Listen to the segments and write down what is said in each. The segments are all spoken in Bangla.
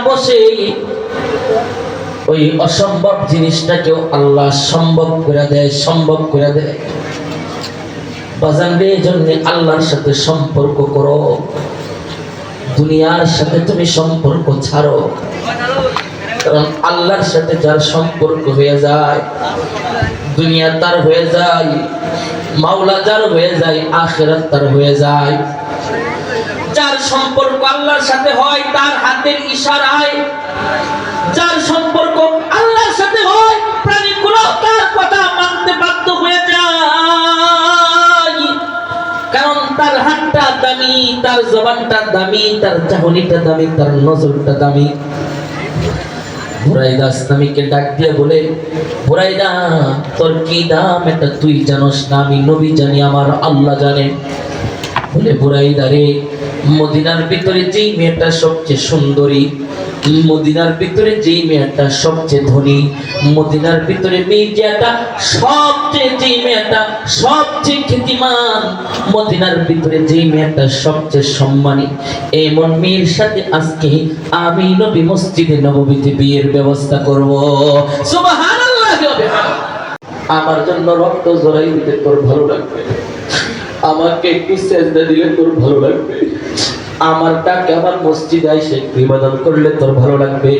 বসে ওই অসম্ভব জিনিসটাকেও আল্লাহ সম্ভব করে দেয়, সম্ভব করে দেয়। বাজানদের জন্য আল্লাহর সাথে সম্পর্ক করো, দুনিয়ার সাথে তুমি সম্পর্ক ছাড়ো। কারণ আল্লাহর সাথে যার সম্পর্ক হয়ে যায়, দুনিয়া তার হয়ে যায়, মাওলা যার হয়ে যায়, আখিরাত তার হয়ে যায়। যার সম্পর্ক আল্লাহর সাথে হয় তার হাতের ইশারায়, যার সম্পর্ক আল্লাহর সাথে হয় প্রাণীগুলো তার কথা মানতে বাধ্য হয়ে যায়। কারণ তার হাতটা দামি, তার জবানটা দামি, তার চাহনিটা দামি, তার নজরটা দামি। বুরাইদা ইসলামীকে ডাক দিয়ে বলে, বুরাইদা তোর কি দাম এটা তুই জানোস না, আমি নবী জানি, আমার আল্লাহ জানে। বলে বুরাইদা রে, মদিনার ভিতরে যেই মেয়েটা সবচেয়ে সুন্দরী, মদিনার ভিতরে যেই মেয়েটা সবচেয়ে ধনী, মদিনার ভিতরে মেয়েটা সবচেয়ে, যেই মেয়েটা সবচেয়ে খ্যাতিমান, মদিনার ভিতরে যেই মেয়েটা সবচেয়ে সম্মানী, এমন মেয়ের সাথে আজকে আমি নবী মসজিদে নববীতে বিয়ের ব্যবস্থা করব। সুবহানাল্লাহ। আমার জন্য রক্ত জড়াই দিতে তোর ভালো লাগবে, আমাকে একটু সেজদা দিলে তোর ভালো লাগবে, আমার ডাকে আমার মসজিদে এসে ইবাদত করলে তোর ভালো লাগবে।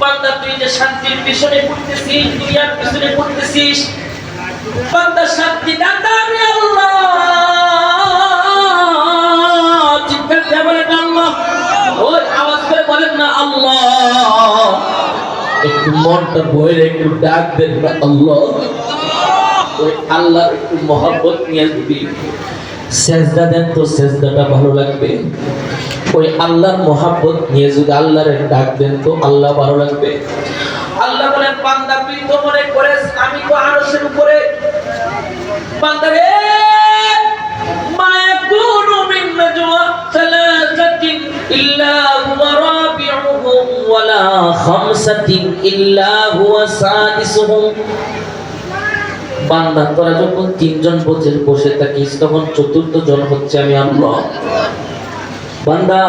বান্দা তুই যে শান্তির পিছনে ঘুরতেছিস, দুনিয়ার পিছনে ঘুরতেছিস, বান্দা শান্তি দাতা আমি আল্লাহ। চিৎকার দিয়ে বলেন আল্লাহ, ওই আওয়াজ করে বলেন না আল্লাহ। একটু মনটা বইলে একটু ডাক দেন না আল্লাহ। ওই আল্লাহর একটু মহব্বত নিয়ে যদি সেজদা দেন তো সেজদাটা ভালো লাগবে। ওই আল্লাহর মহব্বত নিয়ে যদি আল্লাহর ডাক দেন তো আল্লাহ ভালো লাগবে। আল্লাহ বলেন, বান্দা তুই তো মনে করিস আমি তো আরশের উপরে। বান্দা রে, মা ইয়াকুনু মিন নাজওয়া সালাসাতিন ইল্লা হুয়া রাবিউহুম ওয়ালা খামসাতিন ইল্লা হুয়া সাদিসুহুম। বান্দা তোরা যখন তিনজন বসে থাকিস তখন চতুর্থ জন হচ্ছে আমি আল্লাহ। বান্দা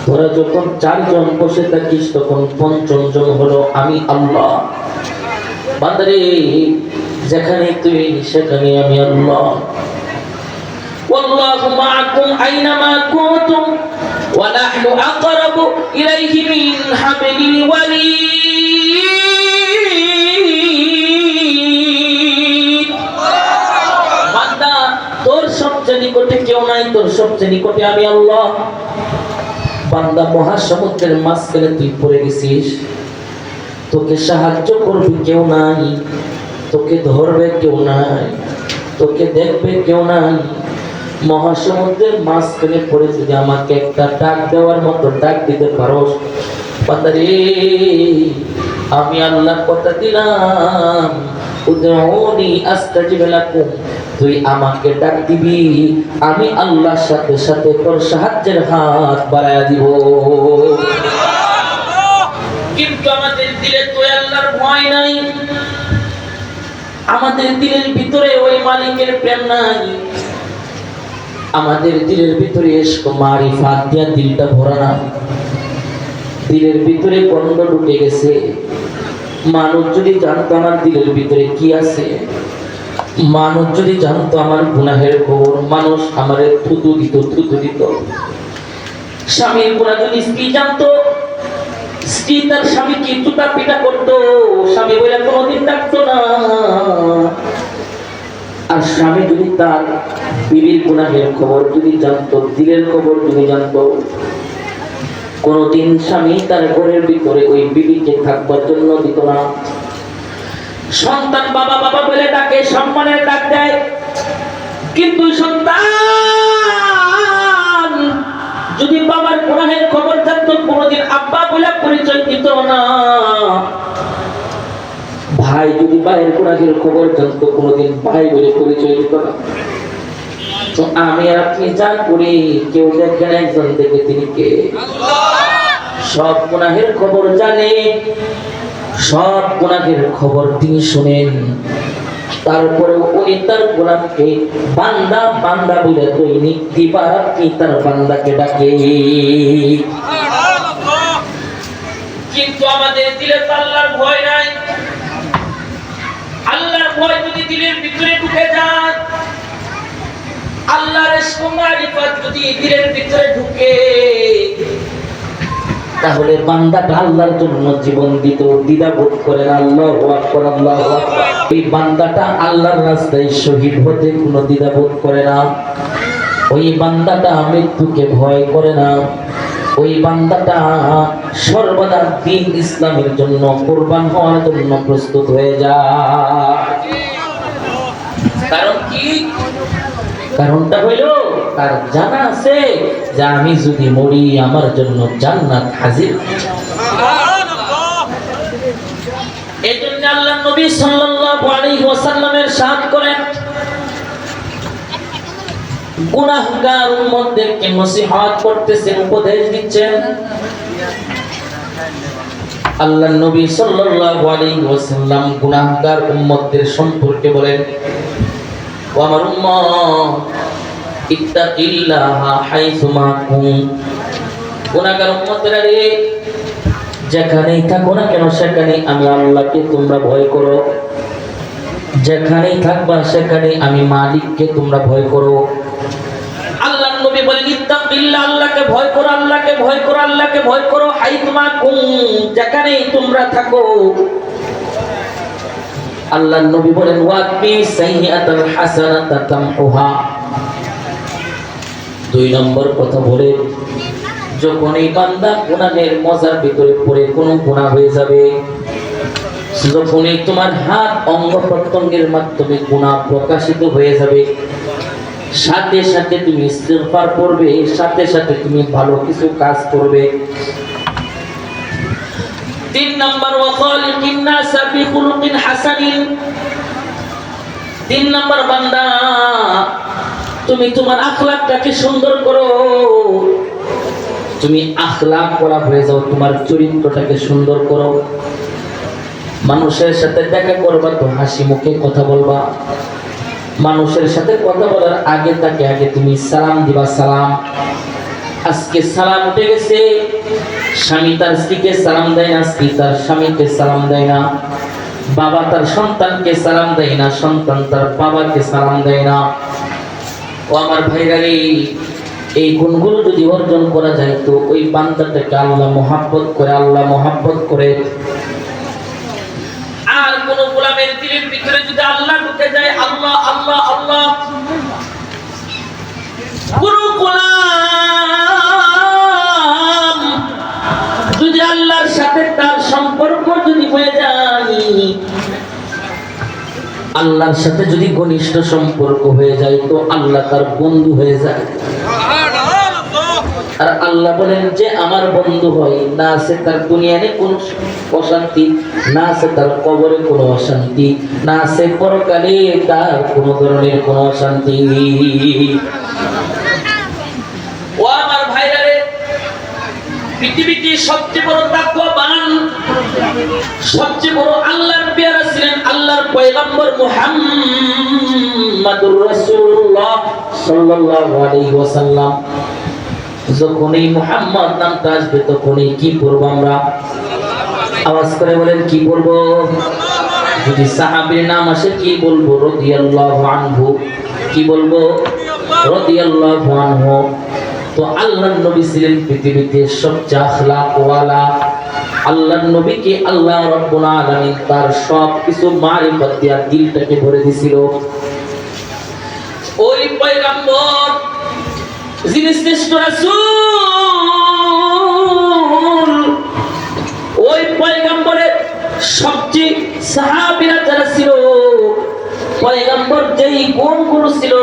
তোরা যখন চারজন বসে থাকিস তখন পঞ্চম জন হলো আমি আল্লাহ। বান্দারে যেখানে তুই সেখানে আমি আল্লাহ। ওয়াল্লাহু মাআকুম আইনামা কুনতুম ওয়া নাহনু আকরাবু ইলাইহি মিন হাবিলিল ওয়ারিদ। বান্দা তোর সবচেয়ে নিকটে কেউ নাই, তোর সবচেয়ে নিকটে আমি আল্লাহ। বান্দা মহাসমুদ্রের মাঝখানে তুই পড়ে গেছিস, তোকে সাহায্য করবে কেউ নাই, তোকে ধরবে কেউ নাই, তোকে দেখবে কেউ নাই। মহাসমুদ্রের মাঝখানে পড়ে যদি আমাকে একটা ডাক দেওয়ার মতো ডাক দিতে পারোস, বান্দারে আমি আল্লাহর কথা দিলাম, উদউনি আস্তাজিব লাকুম, তুই আমাকে ডাক দিবি, আমি আল্লাহর সাথে সাথে তোর সাহায্যের হাত বাড়ায়া দিব। কিন্তু আমাদের দিলে তো আল্লাহর ভয় নাই, আমাদের দিলের ভিতরে ওই মালিকের প্রেম নাই, আমাদের দিলের ভিতরে ইশক মারিফাত দিয়া দিলটা ভরা না, দিলের ভিতরে গন্ধ ঢুকে গেছে। মানুষ যদি জানতো আমার দিলের ভিতরে কি আছে, মানুষ যদি জানতো আমার গুনাহের খবর, মানুষ আমারে থুতু দিত, থুতু দিত। স্বামীর গুনাহ যদি স্ত্রী জানতো, স্ত্রী তার স্বামীকে জুতা পিটা করতো, স্বামী বলে কোনোদিন ডাকতো না। আর স্বামী যদি তার বিবির গুনাহের খবর যদি জানতো, দিলের খবর যদি জানতো, কোনদিন স্বামী তার ঘরের ভিতরে ওই বিবিকে থাকবার জন্য দিত না। সন্তান বাবা বাবা বলে ডাকে, সম্মানের ডাক দেয়, কিন্তু সন্তান যদি বাবার গুনাহের খবর জানতো কোনদিন আব্বা বলে পরিচয় দিত না। ভাই যদি ভাইয়ের গুনাহের খবর জানতো কোনদিন ভাই বলে পরিচয় দিত না। তো আমি আর আপনি যা করি কেউ দেখেন, একজন দেখে তিনি কে? সব গুনাহের খবর জানে, সব গুনাহের খবর তিনি শুনেন, তারপরেও উনি তার গোলামকে বান্দা বান্দা বলে দৈনিক দিবারাত্রি তার বান্দাকে ডাকে। কিন্তু আমাদের দিলে তো আল্লাহর ভয় নাই। আল্লাহর ভয় যদি দিলের ভিতরে ঢুকে যায়, আল্লাহর ইশক মারিফাত যদি দিলের ভিতরে ঢুকে, তাহলে বান্দাটা আল্লাহর জন্য জীবন দিত দ্বিধাবোধ করে না। আল্লাহু আকবার, আল্লাহু আকবার। এই বান্দাটা আল্লাহর রাস্তায় শহীদ হতে কোনো দ্বিধাবোধ করে না। ওই বান্দাটা মৃত্যুকে ভয় করে না। ওই বান্দাটা সর্বদা দ্বীন ইসলামের জন্য কুরবান হওয়ার জন্য প্রস্তুত হয়ে যায়। কারণ কি? কারণটা হইল তার জানা আছে যে আমি যদি মরি আমার জন্য জান্নাত হাজির। এজন্য আল্লাহর নবী সাল্লাল্লাহু আলাইহি ওয়াসাল্লামের ارشاد করেন, গুনাহগার উম্মতদেরকে নসিহত করতেছেন, উপদেশ দিচ্ছেন। আল্লাহর নবী সাল্লাল্লাহু আলাইহি ওয়াসাল্লাম গুনাহগার উম্মতদের সম্পর্কে বলেন, ও আমার উম্মত ইত্তাকিল্লাহা হাইসুমা কুনত। গুনাহগার উম্মতরা রে, যেখানেই থাকো না কেন সেখানে আমি আল্লাহকে তোমরা ভয় করো। যেখানেই থাকবা সেখানে আমি মালিককে তোমরা ভয় করো। আল্লাহর নবী বলেন, ইত্তাকিল্লাহ, আল্লাহকে ভয় করো, আল্লাহকে ভয় করো, আল্লাহকে ভয় করো। হাইসুমা কুনত, যেখানেই তোমরা থাকো। আল্লাহর নবী বলেন, ওয়াকবি সাইয়্যাতাল হাসানাতা তামহুহা। 2 নম্বর কথা বলে, যখন এই বান্দা গুনাহের মজার ভিতরে পড়ে কোনো গুনাহ হয়ে যাবে, যখনই তোমার হাত অঙ্গ প্রত্যঙ্গের মাধ্যমে গুনাহ প্রকাশিত হয়ে যাবে, সাথে সাথে তুমি ইস্তিগফার করবে, সাথে সাথে তুমি ভালো কিছু কাজ করবে। 3 নম্বর, ওয়াখালিকিন নাসা বিখুলুকিন হাসানিন। 3 নম্বর বান্দা, তুমি তোমার আখলাকটাকে সুন্দর করো। তুমি আখলাক করা হয়ে যাও, তোমার চরিত্রটাকে সুন্দর করো। মানুষের সাথে দেখা করবা তো হাসি মুখে কথা বলবা। মানুষের সাথে কথা বলার আগে তাকে আগে তুমি সালাম দিবা। সালাম, আজকে সালাম উঠে গেছে। স্বামী তার স্ত্রীকে সালাম দেয় না, স্ত্রী তার স্বামীকে সালাম দেয় না, বাবা তার সন্তানকে সালাম দেয় না, সন্তান তার বাবাকে সালাম দেয় না। ও আমার ভাইরা রে, এই গুণগুলো যদি অর্জন করা যায় তো ওই বান্দাটাকে আল্লাহ মহব্বত করে, আল্লাহ মহব্বত করে। আর কোন গোলামের দিলের ভিতরে যদি আল্লাহ ঢুকে যায়, আল্লাহ আল্লাহ আল্লাহ, কোন গোলাম যদি আল্লাহর সাথে তার সম্পর্ক যদি হয়ে যায়, আল্লাহর সাথে যদি ঘনিষ্ঠ সম্পর্ক হয়ে যায় তো আল্লাহ তার বন্ধু হয়ে যায়। আর আল্লাহ বলেন যে আমার বন্ধু হয়, না আছে তার দুনিয়াতে কোন অশান্তি, না আছে তার কবরে কোনো অশান্তি, না আছে পরকালে তার কোনো ধরনের কোনো অশান্তি। ও আমার ভাইরা রে, পৃথিবীতে সবচেয়ে বড় তাকওয়াবান, সবচেয়ে বড় আল্লাহর পেয়ারা ছিলেন আল্লাহর পয়গম্বর মুহাম্মাদুর রাসূলুল্লাহ সাল্লাল্লাহু আলাইহি ওয়াসাল্লাম। যখন এই মুহাম্মদ নামটা আসবে তখনই কি করব আমরা? আওয়াজ করে বলেন, কি করব? যদি সাহাবীর নাম আসে কি বলবো? রাদিয়াল্লাহু আনহু। কি বলবো? রাদিয়াল্লাহু আনহু। তো আল্লাহর নবী ছিলেন পৃথিবীতে সবচেয়ে আখলাক ওয়ালা। আল্লাহর নবীকে আল্লাহ রাব্বুল আলামিন তার সব কিছু মারিফত দিয়া দিলটাকে ভরে দিয়েছিল। ওই পয়গম্বর যিনি শ্রেষ্ঠ রাসূল, ওই পয়গম্বরের সবচেয়ে সাহাবীরা যারা ছিল, পয়গম্বর যেই গুণগুলো ছিল,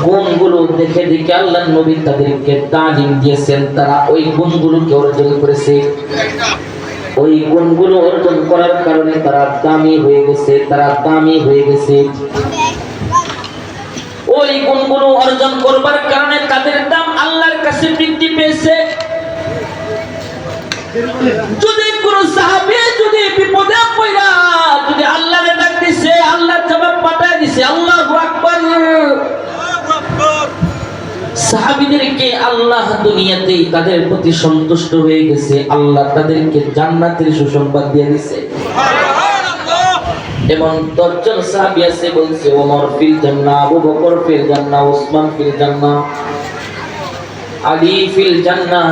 গুণগুলো দেখে দেখে আল্লাহর নবী তাদেরকে তালিম দিয়েছেন, তারা ওই গুণগুলোকে অর্জন করেছে। ওই গুণগুলো অর্জন করার কারণে তারা দামি হয়ে গেছে, তারা দামি হয়ে গেছে। ওই গুণগুলো অর্জন করবার কারণে তাদের দাম আল্লাহর কাছে বৃদ্ধি পেয়েছে। যদি কোন সাহাবী যদি বিপদে পড়া যদি আল্লাহকে ডাক দিছে, আল্লাহ জবাব সাহাবীদেরকে আল্লাহ দুনিয়াতেই তাদের প্রতি সন্তুষ্ট হয়ে গেছে, আল্লাহ তাদেরকে জান্নাতের সুসংবাদ দিয়ে দিয়েছে। এবং 10 জন সাহাবী আছে, বলছে ওমর ফিল জান্নাহ, আবু বকর ফিল জান্নাহ, উসমান ফিল জান্নাহ, আলী ফিল জান্নাহ।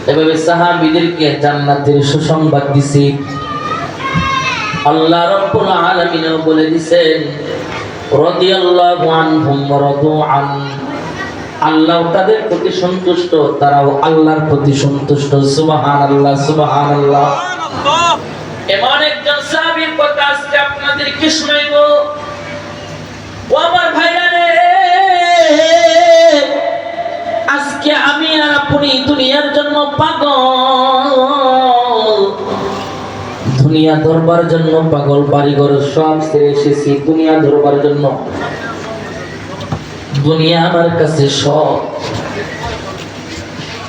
এভাবে সাহাবীদেরকে জান্নাতের সুসংবাদ দিয়েছে। আল্লাহ রাব্বুল আলামিন বলে দিয়েছেন রাদিয়াল্লাহু আনহুম ওয়া রাদু আন, আল্লাহ তাদের প্রতি সন্তুষ্ট, তারাও আল্লাহর প্রতি সন্তুষ্ট। সুবহানাল্লাহ, সুবহানাল্লাহ। এমন একজন সাহাবীর কথা আজকে আপনাদেরকে শোনাইব। ও আমার ভাইরা রে, আজকে আমি আর আপনি দুনিয়ার জন্য পাগল, দুনিয়া ধরবার জন্য পাগল, বাড়িঘর সব ছেড়ে এসেছি দুনিয়া ধরবার জন্য। দুনিয়া আমার কাছে সব।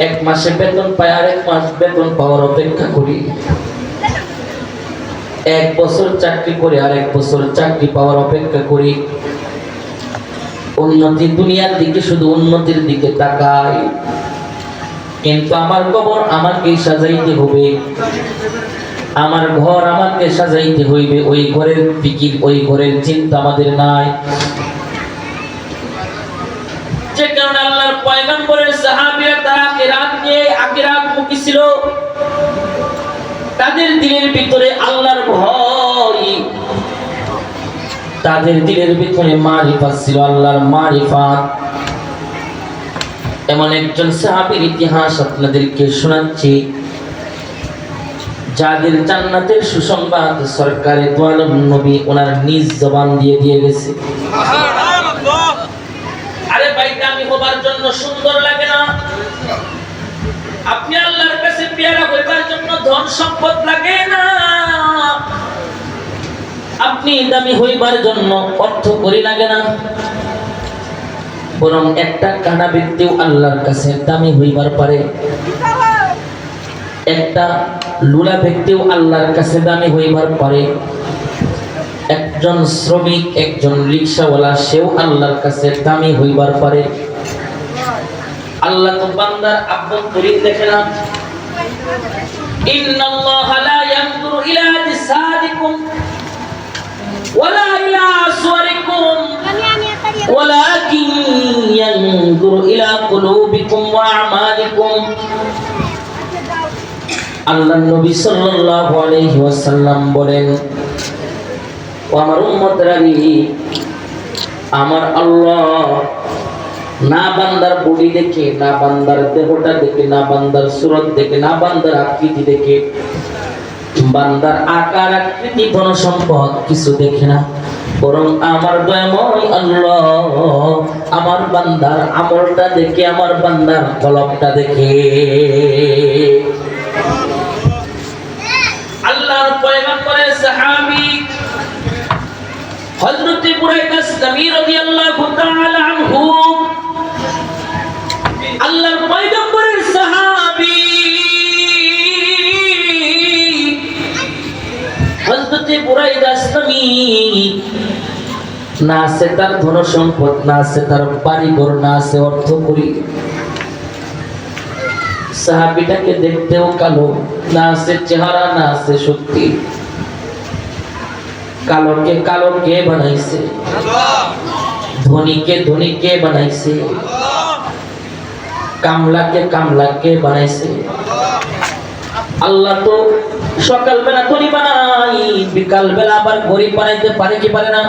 1 মাসে বেতন পাই, আর 1 মাস বেতন পাওয়ার অপেক্ষা করি। 1 বছর চাকরি করে আর 1 বছর চাকরি পাওয়ার অপেক্ষা করি। উন্নতি, দুনিয়ার দিকে শুধু উন্নতির দিকে তাকাই, কিন্তু আমার কবর আমাকে সাজাইতে হবে, আমার ঘর আমাকে সাজাইতে হইবে। ওই ঘরের ফিকির, ওই ঘরের চিন্তা আমাদের নাই। যে কারণে আল্লাহর পয়গম্বরের সাহাবীরা তারা আখিরাত নিয়ে আখিরাত মুখী ছিল। তাদের দিলের ভিতরে আল্লাহর ভয়, তাদের দিলের ভিতরে মারিফাত ছিল, আল্লাহর মারিফাত। এমন একজন সাহাবীর ইতিহাস আপনাদেরকে শোনাচ্ছি, যাদের জান্নাতের সুসংবাদ সরকারে দু আলম নবী ওনার নিজ জবান দিয়ে গেছে। আরে ভাইটা আমি হবার জন্য সুন্দর লাগে না? আপনি আল্লাহর কাছে পেয়ারা হইবার জন্য ধন সম্পদ লাগে না? আপনি দামি হইবার জন্য অর্থ করি লাগে না? বরং একটা কানা ব্যক্তিও আল্লাহর কাছে দামি হইবার পারে। একটা লুলা ব্যক্তিও আল্লাহর কাছে দামি হইবার পারে। একজন শ্রমিক, একজন রিকশাওয়ালা, সেও আল্লাহর কাছে দামি হইবার পারে। আল্লাহ তো বান্দার আভ্যন্তরীণ দেখে না। ইন্নাল্লাহা লা ইয়ানজুরু ইলা আজসাদিকুম ওয়ালা ইলা সুওয়ারিকুম ওয়ালাকিন ইয়ানজুরু ইলা কুলুবিকুম ওয়া আমালিকুম। আল্লাহর নবী সাল্লাল্লাহু আলাইহি ওয়াসাল্লাম বলেন, ও আমার উম্মতরা, আমার আল্লাহ না বান্দার বডি দেখে, না বান্দার দেহটা দেখে, না বান্দার সুরত দেখে, না বান্দার আকৃতি দেখে, বান্দার আকার আকৃতি ধন সম্পদ কিছু দেখে না, বরং আমার দয়াময় আল্লাহ আমার বান্দার আমলটা দেখে, আমার বান্দার কলবটা দেখে। আল্লাহর পয়গম্বরের সাহাবী হযরত বুরাইদা আসলামী রাদিয়াল্লাহু তাআলা আনহু, আল্লাহর পয়গম্বরের সাহাবী হযরত বুরাইদা আসলামী, না আছে তার ধন সম্পদ, না আছে তার বাড়িঘর, না আছে অর্থ করি। সাহাবীটাকে দেখতেও কালো, না আছে চেহারা, না আছে শক্তি। কালোকে কালো কে বানাইছে? ধনীকে ধনী কে বানাইছে? কামলাকে কামলা কে বানাইছে? আল্লাহ তো সকালবেলা ধনী বানাই, বিকাল বেলা আবার গরিব বানাইতে পারে কি পারে না?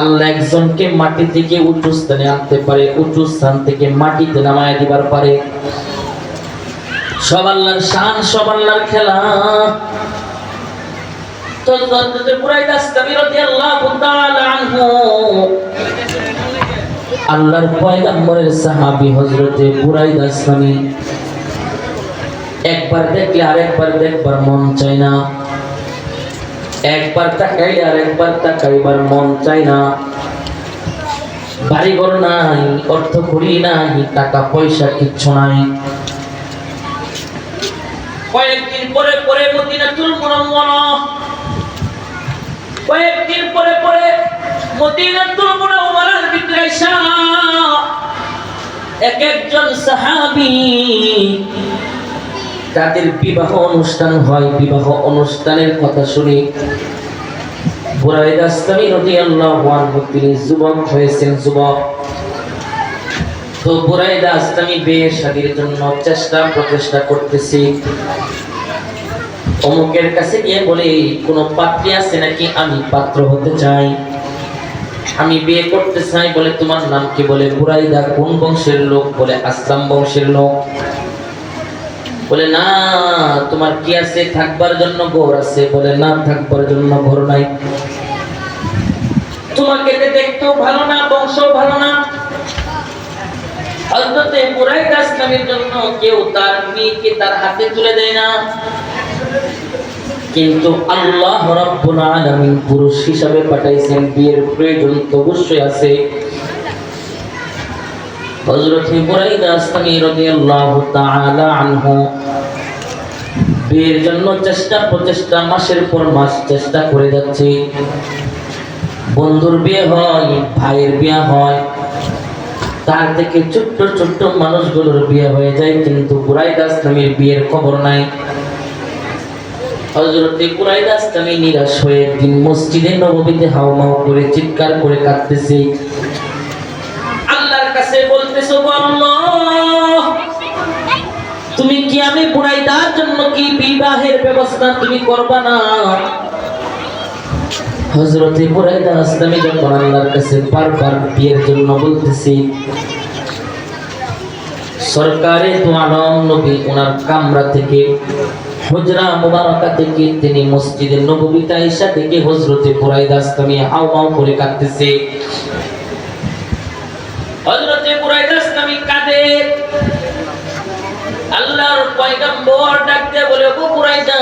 আল্লাহ একজনকে মাটি থেকে উঁচু স্থানে আনতে পারে, উঁচু স্থান থেকে মাটিতে নামায় দিবার পারে। সব আল্লাহর শান, সব আল্লাহর খেলা। তো হযরত বুরাইদা আসলামী রাদিয়াল্লাহু তাআলা আনহু, আল্লাহর পয়গম্বরের সাহাবী হযরত বুরাইদা আসলামী, একবার দেখলে আরেকবার দেখবার মন চায় না, একবার তাকাইলে আরেকবার তাকাইবার মন চায় না। বাড়িঘর নাই, অর্থ করি নাই, টাকা পয়সা কিচ্ছু নাই। কয়েকদিন পরে পরে মদিনাতুল মুনাওয়ারা, কয়েকদিন পরে পরে মদিনাতুল মুনাওয়ারার ভিতরে এসে এক একজন সাহাবী তাদের বিবাহ অনুষ্ঠান হয়, বিবাহ অনুষ্ঠানের কথা শুনে বুরাইদা আসলামী রাদিয়াল্লাহু আনহু তিনি যুবক হয়েছেন, যুবক। তো বুরাইদা আসলামী বিয়ে শাদীর জন্য প্রচেষ্টা করতেছে। অমুকের কাছে গিয়ে বলে, কোন পাত্রী আছে নাকি? আমি পাত্র হতে চাই, আমি বিয়ে করতে চাই। বলে তোমার নাম কি? বলে বুরাইদা। কোন বংশের লোক? বলে আসলাম বংশের লোক। বলে না, তোমার কি আছে? থাকবার জন্য ঘর আছে। বলে না, থাকবার জন্য ঘর নাই। তোমাকে দেখতেও ভালো না, বংশ ভালো না। হযরতে বুরাইদা ইসলামের জন্য কেউ তার মেয়েকে তার হাতে তুলে দেয় না, কিন্তু আল্লাহ রাব্বুল আলামিন পুরুষ হিসাবে পাঠাইছেন। বিয়ের প্রয়োজন তো অবশ্যই আছে। হযরত বুরাইদা ইসলামী রাদিয়াল্লাহু তাআলা আনহু বিয়ের জন্য প্রচেষ্টা মাসের পর মাস চেষ্টা করে যাচ্ছে। বন্ধুর বিয়ে হয়, ভাইয়ের বিয়ে হয়, তার থেকে ছোট্ট ছোট্ট মানুষগুলোর বিয়ে হয়ে যায়, কিন্তু বুরাইদা ইসলামীর বিয়ের খবর নাই। হযরত বুরাইদা ইসলামী নিরাশ হয়ে একদিন মসজিদে নববীতে হাওমাও করে চিৎকার করে কাঁদতেছে, আল্লাহর কাছে বলতেছে, আল্লাহ তুমি কি আমি বুরাইদার জন্য কি বিবাহের ব্যবস্থা তুমি করবা না? হযরত বুরাইদা ইসলামী যখন আল্লাহর কাছে বারবার বিয়ের জন্য বলতেছি, সরকারে দু আলম নবী ওনার কামরা থেকে, হুজরা মুবারাকা থেকে তিনি মসজিদে নববীতে আয়েশা থেকে হযরত বুরাইদা ইসলামী হাওমাও করে কাঁদতেছে। হযরত বুরাইদা ইসলামী কাঁদে। আল্লাহর পয়গম্বর ডাক দিয়ে বলে, ও বুরাইদা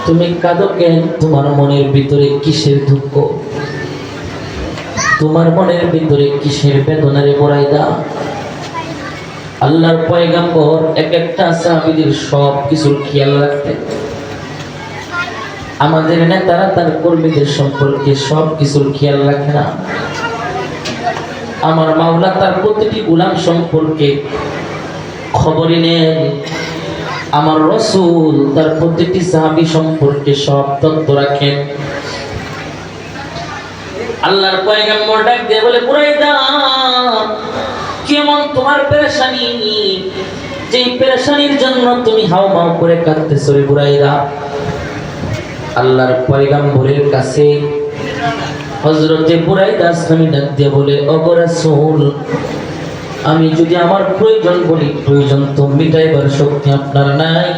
তুমি কাঁদো কেন? তোমার মনের ভিতরে কিসের দুঃখ? তোমার মনের ভিতরে কিসের বেদনা রে বুরাইদা? আল্লাহর পয়গম্বর এক একটা সাহাবীদের সব কিছুর খেয়াল রাখতেন। আমাদের নেতারা তার কর্মীদের সম্পর্কে সব কিছুর খেয়াল রাখে না। আমার মাওলা তার প্রতিটি গোলাম সম্পর্কে খবরই নেন। আমার রাসূল তার প্রতিটি সাহাবী সম্পর্কে সব তথ্য রাখেন। আল্লাহর পয়গম্বর ডাক দিয়ে বলে, বুরাইদা কেমন তোমার পেরেশানি, যেই পেরেশানির জন্য তুমি হাওমাও করে কাঁদতেছো রে বুরাইদা? আল্লাহর পয়গম্বরের কাছে হযরতে বুরাইদা ইসলামী ডাক দিয়ে বলে, ও রাসূল আমি যদি আমার প্রয়োজন বলি, প্রয়োজন তো মিটাইবার শক্তি আপনার নাই,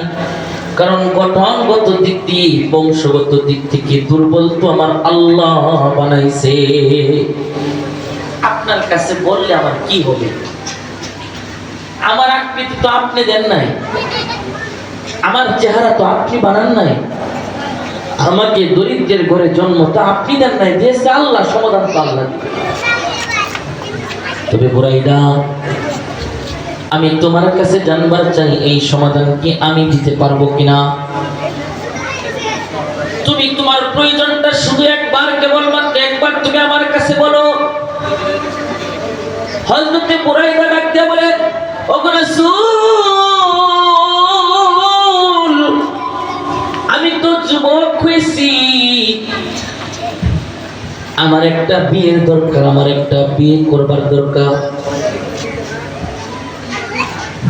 কারণ গঠনগত দিক দিয়ে বংশগত দিক থেকে দুর্বল তো আমার আল্লাহ বানাইছে। আপনার কাছে বললে আমার কি হবে? আমার আকৃতি তো আপনি দেন নাই, আমার চেহারা তো আপনি বানান নাই, আমাকে দরিদ্রের ঘরে জন্ম তো আপনি দেন নাই, দিয়েছে আল্লাহ, সমাধান তো আল্লাহ। তবে বুরাইদা আমি তোমার কাছে জানবার চাই এই সমাধান কি আমি দিতে পারবো কিনা? তুমি তোমার প্রয়োজনটা শুধু একবার, কেবলমাত্র একবার তুমি আমার কাছে বলো। হযরতে বুরাইদা ডাক দিয়ে বলে, ও রাসূল আমি তো যুবক হয়েছি, আমার একটা বিয়ের দরকার, আমার একটা বিয়ে করবার দরকার।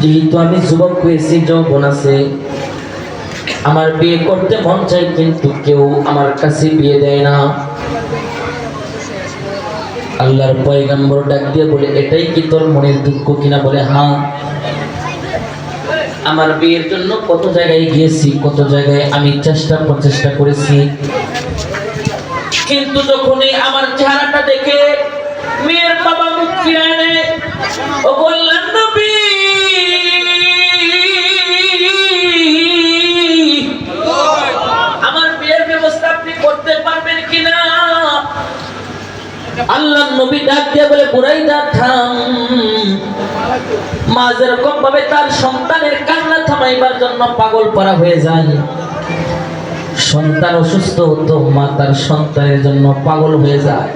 যেহেতু আমি যুবক হয়েছি, যৌবন আছে, আমার বিয়ে করতে মন চাই, কিন্তু কেউ আমার কাছে বিয়ে দেয় না। আল্লাহর পয়গম্বর ডাক দিয়ে বলে, এটাই কি তোর মনের দুঃখ কিনা? বলে হ্যাঁ, আমার বিয়ের জন্য কত জায়গায় গিয়েছি, কত জায়গায় আমি প্রচেষ্টা করেছি, কিন্তু যখনই আমার চেহারাটা দেখে মেয়ের বাবা মুখ ফিরায় নেয়, ও বললেন নবী আমার বিয়ের ব্যবস্থা আপনি করতে পারবেন কিনা? আল্লাহর নবী ডাক দিয়ে বলে, বুরাইদা থাম। মা যেরকম ভাবে তার সন্তানের কান্না থামাইবার জন্য পাগল পারা হয়ে যায়, সন্তান অসুস্থ হতো, মা তার সন্তানের জন্য পাগল হয়ে যায়।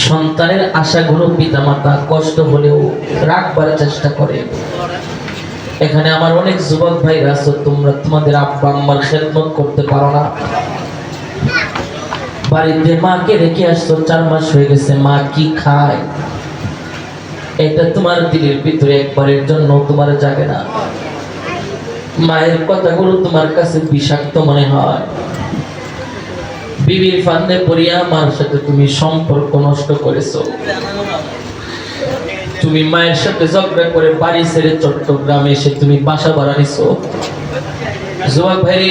সন্তানের আশাগুলো পিতামাতা কষ্ট হলেও রাখবার চেষ্টা করে। এখানে আমার অনেক যুবক ভাইরা আছো, তোমরা তোমাদের আব্বা আম্মার খেদমত করতে পারো না। বাড়িতে মাকে রেখে আসছো, 4 মাস হয়ে গেছে, মা কি খায় এটা তোমার দিলের ভিতরে একবারের জন্য তোমার জাগে না। মায়ের কথাগুলো তোমার কাছে বিষাক্ত মনে হয়। বিবির ফান্দে পড়িয়া মার সাথে তুমি সম্পর্ক নষ্ট করেছো। তুমি মায়ের সাথে ঝগড়া করে বাড়ি ছেড়ে চট্টগ্রামে এসে তুমি বাসা ভাড়া নিছো। যুবক ভাই,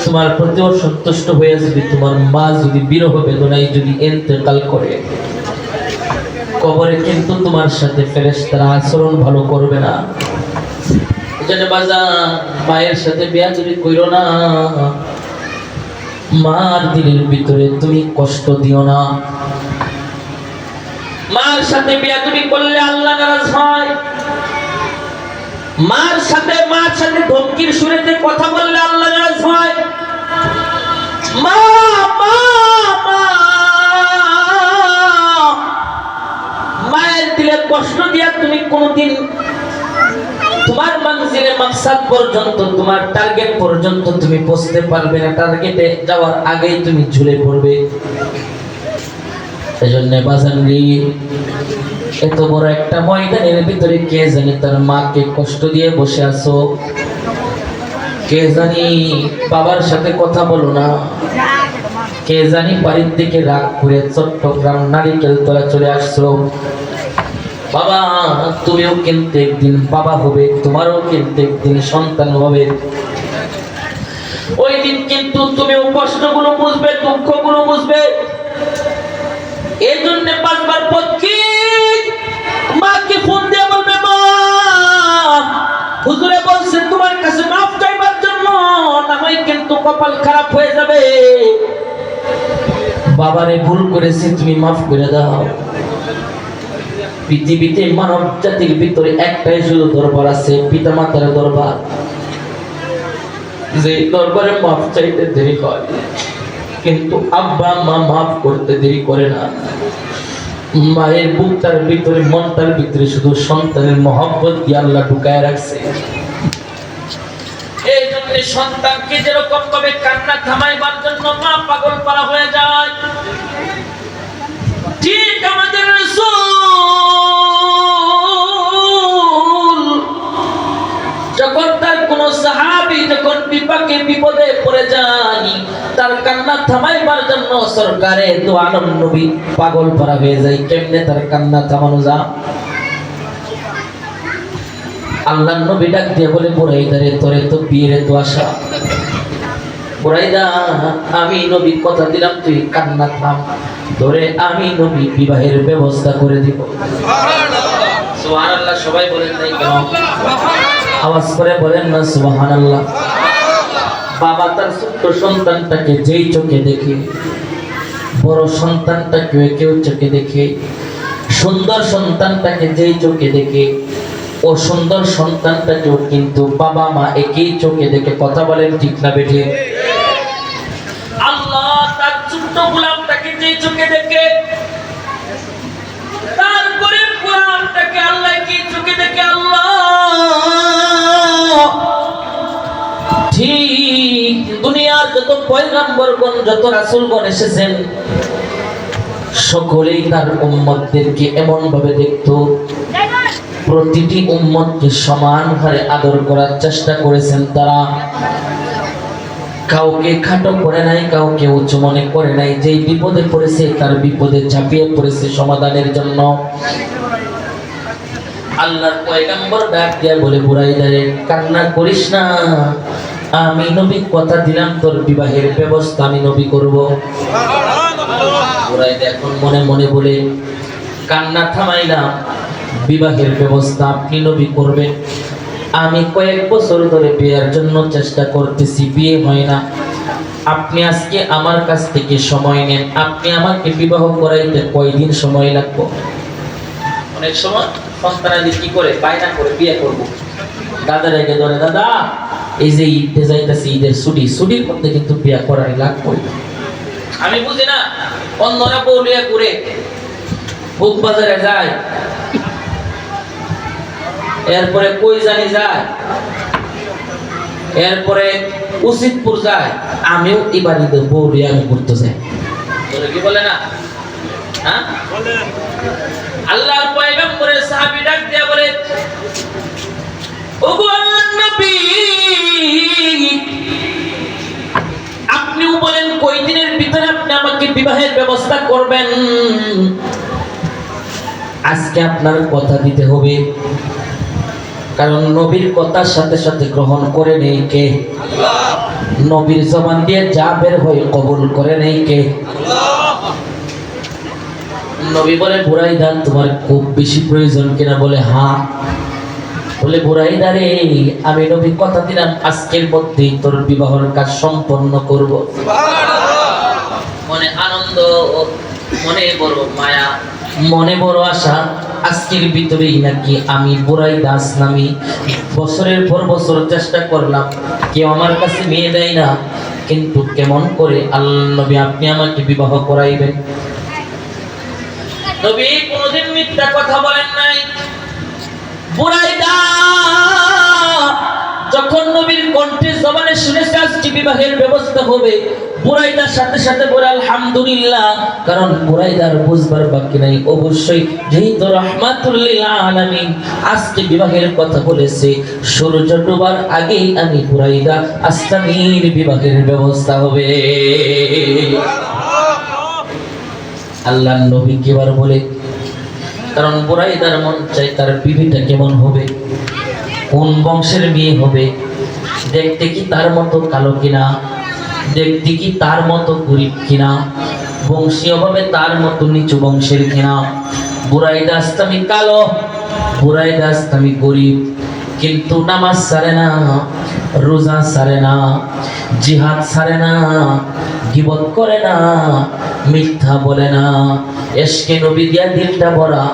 তোমার প্রতি অসন্তুষ্ট হয়ে যদি তোমার মা যদি বিরহ বেদনায় যদি ইন্তেকাল করে, কবরে কিন্তু তোমার সাথে ফেরেশতারা আচরণ ভালো করবে না। এজন্য বাজান, মায়ের সাথে বেয়াদবি কইরো না। মার দিলের ভিতরে তুমি কষ্ট দিও না। মার সাথে বেয়াদবি করলে আল্লাহ নারাজ হয়। মার সাথে ধমকির সুরেতে কথা বললে আল্লাহ নারাজ হয়। মা মা মা মায়ের দিলে কষ্ট দিয়া তুমি কোনদিন তোমার মানজিলে মাকসাদ পর্যন্ত, তোমার টার্গেট পর্যন্ত তুমি পৌঁছতে পারবে না। টার্গেটে যাওয়ার আগেই তুমি ঝুলে পড়বে। এজন্য বাজানরি, এত বড় একটা ময়দানের ভিতরে কে জানি তার মাকে কষ্ট দিয়ে বসে আছো, কে জানি বাবার সাথে কথা বলো না, কে জানি বাড়ির দিকে রাগ করে চট্টগ্রাম নারিকেল তলা চলে আসছো। বাবা, তুমিও কিন্তু একদিন বাবা হবে, তোমারও কিন্তু একদিন সন্তান হবে। ওই দিন কিন্তু তুমিও কষ্টগুলো বুঝবে, দুঃখগুলো বুঝবে। এই জন্য 5 বার পক্ষী মাকে ফোন দিয়ে বলবে, মা হুজুরে বলছে তোমার কাছে মাফ চাইবার জন্য, না হয় কিন্তু কপাল খারাপ হয়ে যাবে। বাবারে ভুল করেছি, তুমি মাফ করে দাও। পৃথিবীতে মানব জাতির ভিতরে একটাই শুধু দরবার আছে, পিতামাতার দরবার। যে দরবারে মাফ চাইতে দেরি হয়, কিন্তু আব্বা মা মাফ করতে দেরি করে না। মায়ের বুকটার ভিতরে, মনটার ভিতরে শুধু সন্তানের মহব্বত দিয়ে আল্লাহ ঢুকায় রাখছে। এই জন্য সন্তানকে যেরকম ভাবে কান্না থামাইবার জন্য মা পাগল পারা হয়ে যায়, ঠিক আমাদের রাসূল যখন তার কোন সাহাবী যখন বিপদে পড়ে যায়, তার কান্না থামাইবার জন্য সরকারে দু আলম নবী পাগল পারা হয়ে যায়। কেমনে তার কান্না থামানো যায়? আল্লাহ নবী ডাক দিয়ে বলে, বুরাইদারে তোরে তো বিয়ের তো আশা। বুরাইদা, আমি নবী কথা দিলাম, তুই কান্না থাম, তোরে আমি নবী বিবাহের ব্যবস্থা করে দিব। সুবহানাল্লাহ। সবাই বলেন নাই কেন? আওয়াজ করে বলেন না সুবহানাল্লাহ। বাবা তার ছোট্ট সন্তানটাকে যেই চোখে দেখে, বড় সন্তানটাকে কেউ চোখে দেখে, সুন্দর সন্তানটাকে যেই চোখে দেখে, ও সুন্দর সন্তানটাকেও কিন্তু বাবা মা একই চোখে দেখে। কথা বলেন ঠিক না বেঠিক? আল্লাহ তার ছোট্ট গোলামটাকে যেই চোখে দেখে, তার গরিব গোলামটাকে আল্লাহ কি চোখে দেখে। আল্লাহ ঠিক দুনিয়ার যত পয়গম্বরগণ, যত রাসূলগণ এসেছেন, সকলেই তার উম্মতদেরকে এমন ভাবে দেখতো, প্রতিটি উম্মতকে সমান হারে আদর করার চেষ্টা করেছেন তারা। কাউকে খাটো করে নাই, কাউকে উঁচু মনে করে নাই। যেই বিপদে পড়েছে তার বিপদে ঝাঁপিয়ে পড়েছে সমাধানের জন্য। আল্লাহর পয়গম্বর ডাক দিয়া বলে, বুরাইদারে কান্না করিস না, আমি নবী কথা দিলাম তোর বিবাহের ব্যবস্থা আমি নবী করব। বুরাইদা এখন মনে মনে বলে, কান্না থামাইলাম, বিবাহের ব্যবস্থা আপনি নবী করবেন। আমি কয়েক বছর ধরে বিয়ের জন্য চেষ্টা করতেছি, বিয়ে হয় না। আপনি আজকে আমার কাছ থেকে সময় নেন, আপনি আমাকে বিবাহ করাইতে কয়দিন সময় লাগবে? অনেক সময় সন্তানাদি কি করে, বায়না করে বিয়ে করব। দাদার আগে ধরে, দাদা এই যে ঈদে যাইতেছে, ঈদের ছুটির মধ্যে কিন্তু বিয়ে করাই লাগবে। আমি বুঝি না অন্যরা বউলিয়া ঘুরে, বুক বাজারে যায়, এরপরে কই জানি যায়, এরপরে উচিতপুর যায়। আমিও এবার বউলিয়া আমি ঘুরতে যাই, কি বলে না? হ্যাঁ, আল্লাহর পয়গম্বরের সাহাবী ডাক দিয়া বলে, ওগো আল্লাহর নবী, আপনিও বলেন কয় দিনের ভিতরে আপনি আমাকে বিবাহের ব্যবস্থা করবেন? আজকে আপনার কথা দিতে হবে, কারণ নবীর কথার সাথে সাথে গ্রহণ করে নেই কে? আল্লাহ। নবীর জবান দিয়ে যা বের হয় কবুল করে নেই কে? আল্লাহ। নবী বলে, বুরাইদা তোমার খুব বেশি প্রয়োজন কিনা? বলে হ্যাঁ। বলে, বুরাইদা রে, আমি নবী কথা দিলাম আজকের মধ্যেই তোর বিবাহের কাজ সম্পন্ন করব। মনে আনন্দ, মনে বড় মায়া, মনে বড় আশা, আজকের ভিতরেই নাকি আমি বুরাইদা আসলামি বছরের পর বছর চেষ্টা করলাম, কেউ আমার কাছে মেয়ে দেয় না, কিন্তু কেমন করে আল্লাহ নবী আপনি আমাকে বিবাহ করাইবেন? নবী কোনদিন মিথ্যা কথা বলেন নাই। বুরাইদা যখন নবীর কণ্ঠে জবানে শুনেছে আজকে বিবাহের ব্যবস্থা হবে, বুরাইদার সাথে সাথে বলে আলহামদুলিল্লাহ। কারণ বুরাইদার বুঝবার বাকি নাই, অবশ্যই যেহেতু রাহমাতুল লিল আলামিন আজকে বিবাহের কথা বলেছে, সূর্য ডোবার আগেই আমি বুরাইদা আসলামীর বিবাহের ব্যবস্থা হবে। আল্লাহর নবী কিবার বলে, কারণ বুরাইদার মন চাই তার বিবিটা কেমন হবে, কোন বংশের মেয়ে হবে, দেখতে কি তার মতো কালো কিনা, দেখতে কি তার মতো গরিব কিনা, বংশীয়ভাবে তার মতো নিচু বংশের কিনা। বুরাইদা আসলামী কালো, বুরাইদা আসলামী গরিব, কিন্তু নামাজ ছাড়ে না, রোজা ছাড়ে না, জিহাদ ছাড়ে না, গীবত করে না, মিথ্যা বলে না, ইশকে নবী দিয়া দিলটা ভরা,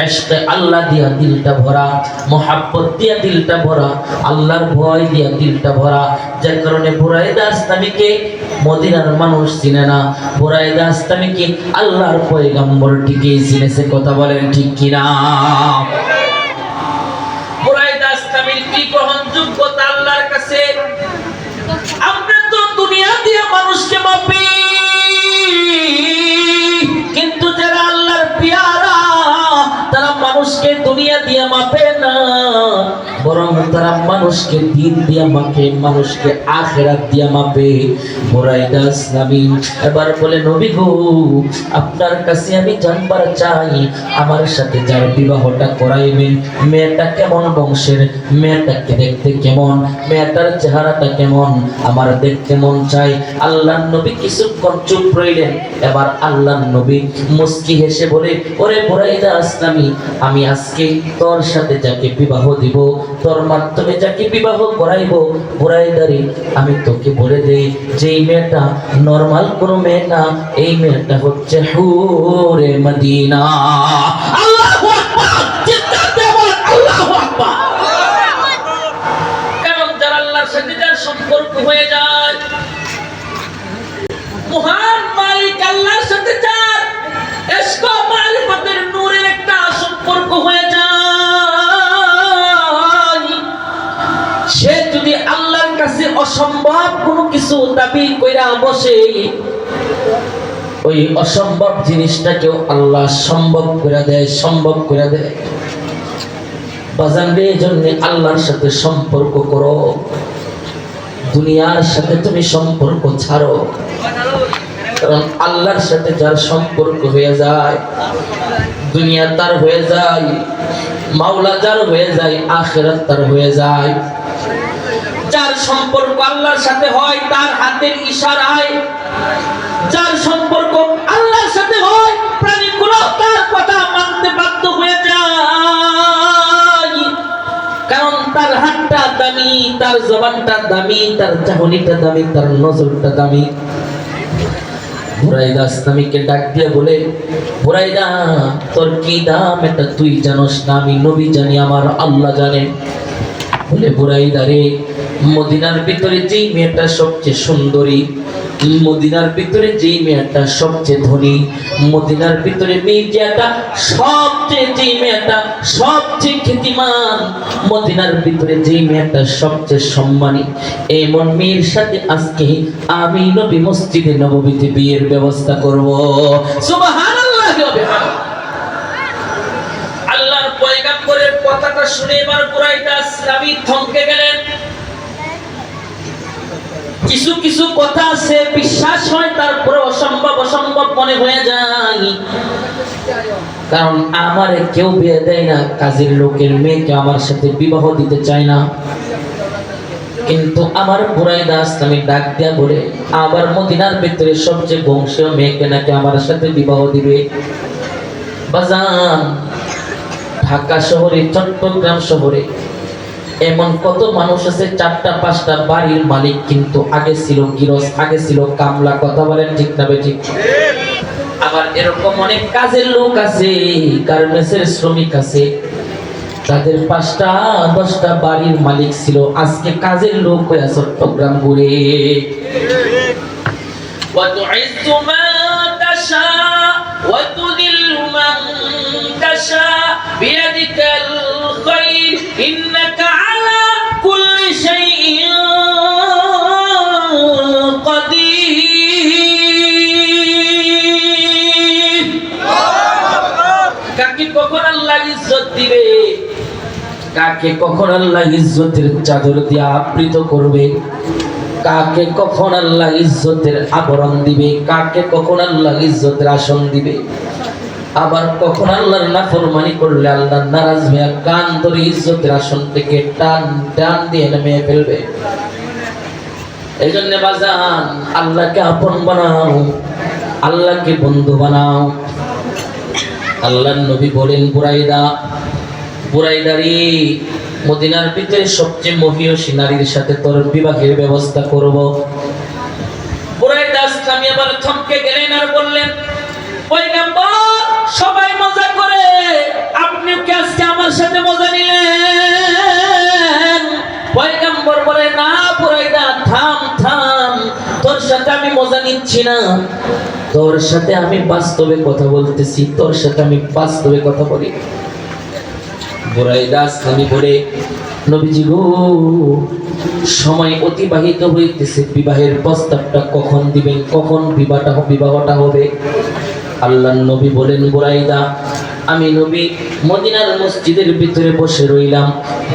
ইশকে আল্লাহ দিয়া দিলটা ভরা, মোহাব্বত দিয়া দিলটা ভরা, আল্লাহর ভয় দিয়া দিলটা ভরা। যার কারণে বুরাইদা আসলামীকে মদিনার মানুষ চিনে না, বুরাইদা আসলামীকে আল্লাহর পয়গম্বর ঠিকই চিনেছে। কথা বলেন ঠিক কিনা? বুরাইদা আসলামীর কি গ্রহণযোগ্যতা আল্লাহর কাছে? আমরা তো দুনিয়া দিয়ে মানুষকে মাপি, কিন্তু যারা আল্লাহর পেয়ারা তারা মানুষকে দুনিয়া দিয়ে মাপে না, বরং তারা মানুষকে দিন দিয়ে মাপে, মানুষকে আখিরাত দিয়ে মাপে। বুরাইদা আসলামী এবার বলে, নবী গো, আপনার কাছে আমি জানবার চাই, আমার সাথে যার বিবাহটা করাইবেন মেয়েটা কেমন বংশের, মেয়েটাকে দেখতে কেমন, মেয়েটার চেহারাটা কেমন, আমার দেখতে মন চাই। আল্লাহর নবী কিছুক্ষণ চুপ রইলেন। এবার আল্লাহর নবী মুস্কি হেসে বলে, ওরে বুরাইদা আসলামী, আমি আজকে তোর সাথে যাকে বিবাহ দিব, তোর মাধ্যমে যাকে বিবাহ করাইব, বুরাইদারি আমি তোকে বলে দেই, যেই মেয়েটা নরমাল কোনো মেয়ে না, এই মেয়েটা হচ্ছে হুরে মদিনা। আল্লাহু আকবার! চিৎকার বলেন আল্লাহু আকবার! কারণ যারা আল্লাহর সাথে যার সম্পর্ক হয়ে যায়, মহান মালিক আল্লাহর সাথে যার ইশক ও মারিফতের নূরের একটা সম্পর্ক হয়ে যায়, সে যদি আল্লাহর কাছে অসম্ভব কোনো কিছু দাবি কইরা বসে, ওই অসম্ভব জিনিসটাকেও আল্লাহ সম্ভব করে দেয়, সম্ভব করে দেয়। বাজান রে, জন্য আল্লাহর সাথে সম্পর্ক করো, দুনিয়ার সাথে তুমি সম্পর্ক ছাড়ো। কারণ আল্লাহর সাথে যার সম্পর্ক হয়ে যায়, দুনিয়া তার হয়ে যায়, মাওলা যার হয়ে যায়, আখিরাত তার হয়ে যায়। যার সম্পর্ক আল্লাহর সাথে হয় তার হাতের ইশারায়, যার সম্পর্ক আল্লাহর সাথে হয় প্রাণীগুলো তার কথা মানতে বাধ্য হয়ে যায়। কারণ তার হাতটা দামি, তার জবানটা দামি, তার চাহনিটা দামি, তার নজরটা দামি। বুরাইদা আসলামীকে ডাক দিয়ে বলে, বুরাইদা তোর কি দাম এটা তুই জানোস না, আমি নবী জানি, আমার আল্লাহ জানে। বলে বুরাইদা রে, মদিনার ভিতরে যেই মেয়েটা সবচেয়ে সুন্দরী, মদিনার ভিতরে যেই মেয়েটা সবচেয়ে ধনী, মদিনার ভিতরে মেয়েটা সবচেয়ে যেই মেয়েটা সবচেয়ে খ্যাতিমান, মদিনার ভিতরে যেই মেয়েটা সবচেয়ে সম্মানী, এমন মেয়ের সাথে আজকে আমি নবী মসজিদে নববীতে বিয়ের ব্যবস্থা করব। সুবহানাল্লাহ। আল্লাহর পয়গম্বরের কথাটা শুনে এবার বুরাইদা আসলামী থমকে গেলেন। কিছু কিছু কথা আছে বিশ্বাস হয়, তারপরে অসম্ভব অসম্ভব মনে হয়ে যায়। কারণ আমারে কেউ বিয়ে দেয় না, কাজের লোকের মেয়েকে আমার সাথে বিবাহ দিতে চায় না। কিন্তু আমার বুরাইদা আসলামী ডাক দিয়া বলে, আবার মদিনার ভিতরে সবচেয়ে বংশীয় মেয়েকে নাকি আমার সাথে বিবাহ দিবে। বাজান, ঢাকা শহরে, চট্টগ্রাম শহরে এমন কত মানুষ আছে 4টা-5টা বাড়ির মালিক, কিন্তু আগে ছিল গিরস, আগে ছিল কামলা। কথা বলেন ঠিক না বেঠিক? আবার এরকম অনেক কাজের লোক আছে, গার্মেন্টসের শ্রমিক আছে, তাদের 5টা-10টা বাড়ির মালিক ছিল, আজকে কাজের লোক হয়ে চট্টগ্রাম ঘুরে। وَتُعِزُّ مَن تَشَاءُ وَتُذِلُّ مَن تَشَاءُ بِيَدِكَ الْخَيْرُ إِنَّكَ عَلَى كُلِّ شَيْءٍ قَدِيرٌ। কাকে কখন আল্লাহ ইজ্জত দিবে, কাকে কখন আল্লাহ ইজ্জতের চাদর দিয়ে আবৃত করবে, কাকে কখন আল্লাহ ইজ্জতের আবরণ দিবে, কাকে কখন আল্লাহ ইজ্জতের আসন দিবে, আবার কখন আল্লাহর নাফরমানি করলে আল্লাহ নারাজ হয়ে কান ধরে ইজ্জতের আসন থেকে টান টান দিয়ে নামিয়ে ফেলবে। এই জন্য বাজান, আল্লাহকে আপন বানাও, আল্লাহকে বন্ধু বানাও। আল্লাহর নবী বলেন, বুরাইদা, বুরাইদারি, মদিনার ভিতরে সবচেয়ে মহিয়সী নারীর সাথে তোর বিবাহের ব্যবস্থা করব। বুরাইদা আসলামী আবার থমকে গেলেন আর বললেন, পয়গম্বর, সবাই মজা করে, আপনি কি আজকে আমার সাথে মজা নিলেন? পয়গম্বর বলে, না বুরাইদা, থাম থাম, তোর সাথে আমি মজা নিচ্ছি না, তোর সাথে আমি বাস্তবে কথা বলতেছি, তোর সাথে আমি বাস্তবে কথা বলি। বুরাইদা আসলামী বলে, নবীজি গো, সময় অতিবাহিত হইতেছে, বিবাহের প্রস্তাবটা কখন দিবেন, কখন বিবাহটা হবে? আল্লাহর নবী বলেন, বুরাইদা, আমি নবী মদিনার মসজিদের ভিতরে বসে রইলাম,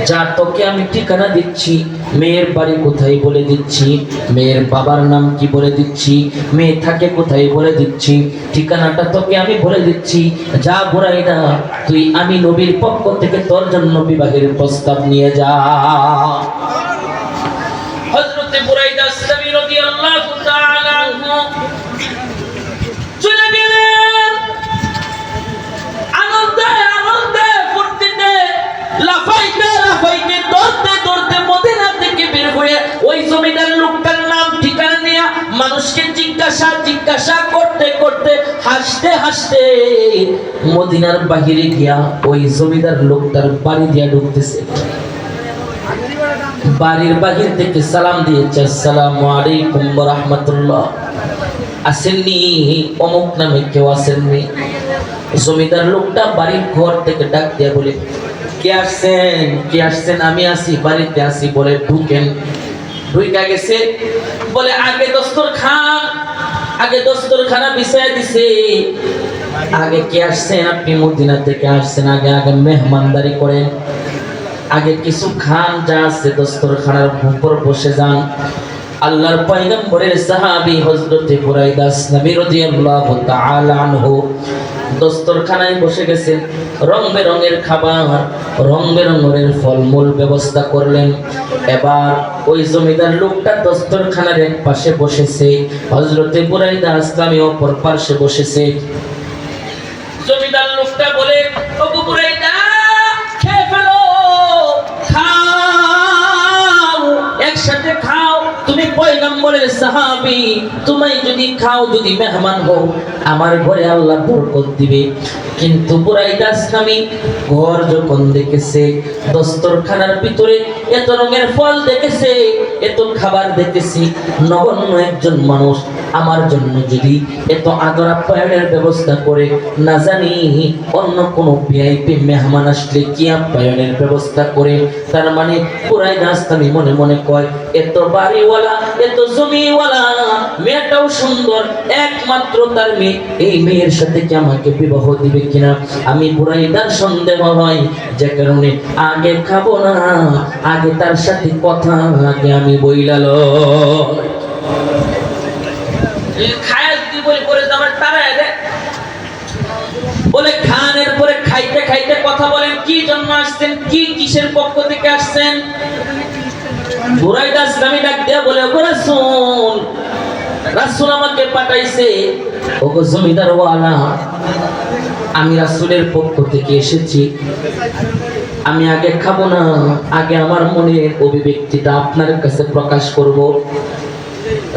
যা তোকে আমি ঠিকানা দিচ্ছি, মেয়ের বাড়ি কোথায় বলে দিচ্ছি, মেয়ের বাবার নাম কি বলে দিচ্ছি, মেয়ে থাকে কোথায় বলে দিচ্ছি, ঠিকানাটা তোকে আমি বলে দিচ্ছি, যা বুরাইদা, তুই আমি নবীর পক্ষ থেকে তোর জন্য বিবাহের প্রস্তাব নিয়ে যা। হযরতে বুরাইদা আসলামী রাদিয়াল্লাহু তাআলা আনহু চলে গেলেন। আনন্দে আনন্দে ফুর্তিতে লাফাইতে লাফাইতে দৌড়তে দৌড়তে মদিনা থেকে বের হয়ে ওই জমিদার লোকটার নাম ঠিকানা নিয়ে মানুষকে জিজ্ঞাসা করতে করতে হাসতে হাসতে মদিনার বাহিরে গিয়া ওই জমিদার লোকটার বাড়ি দিয়া ঢুকতেছে। বাড়ির বাহির থেকে সালাম দিয়েছে, আসসালামু আলাইকুম ওয়া রাহমাতুল্লাহ। আসেননি অমুক নামে কেউ আসেননি? জমিদার লোকটা বাড়ির ঘর থেকে ডাক দিয়া বলে, কে আসছেন, কে আসছেন? আমি আসি, বাড়িতে আসি। বলে, ঢুকেন। ঢুইকা গেছে। বলে, আগে দস্তরখানা বিছায়া দিছে। আগে কে আসছেন? আপনি মদিনা থেকে আসছেন, আগে আগে মেহমানদারি করেন, আগে কিছু খান, যা আছে দস্তরখানার উপর বসে যান। আল্লাহর পয়গম্বরের সাহাবী হযরতে বুরাইদা আসলামী রাদিয়াল্লাহু তাআলা আনহু দস্তরখানায় বসে গেছেন। রং বেরঙের খাবার, রং বেরঙের ফলমূল ব্যবস্থা করলেন। এবার ওই জমিদার লোকটা দস্তরখানার এক পাশে বসেছে, হযরতে বুরাইদা আসলামী অপর পাশে বসেছে। জমিদার লোকটা বলে, ওগো বুরাইদা, খেয়ে ফেলো, খাও, একসাথে খাও, তুমি পয়গম্বরের সাহাবী, তুমি যদি খাও, যদি মেহমান হও, আমার ঘরে আল্লাহ বরকত দিবে। কিন্তু বুরাইদা আসলামী ঘর যখন দেখেছে, দস্তরখানার ভিতরে এত রঙের ফল দেখেছে, এত খাবার দেখেছে, নগণ্য একজন মানুষ আমার জন্য যদি এত আদর আপ্যায়নের ব্যবস্থা করে, না জানি অন্য কোনো ভিআইপি মেহমান আসলে কি আপ্যায়নের ব্যবস্থা করে। তার মানে বুরাইদা আসলামী মনে মনে কয়, এত বাড়িওয়ালা, এত জমিওয়ালা, মেয়েটাও সুন্দর, একমাত্র তার মেয়ে, এই মেয়ের সাথে কি আমাকে বিবাহ দিবে কিনা। আমি বুরাইদার সন্দেহ হয়, যে কারণে আগে খাবো না, আগে তার সাথে কথা, আগে আমি বইলালো খায়াল কি বলে করে আমার তারা বলে খানের পরে খাইতে খাইতে কথা বলেন, কি জন্য আসছেন, কি কিসের পক্ষ থেকে আসছেন। বুরাইদা ইসলামী ডাক দিয়া বলে, ওগো রাসূল, রাসূল আমাকে পাঠাইছে। ওগো জমিদার ওয়ালা, আমি রাসূলের পক্ষ থেকে এসেছি, আমি আগে খাবো না, আগে আমার মনের অভিব্যক্তিটা আপনার কাছে প্রকাশ করব।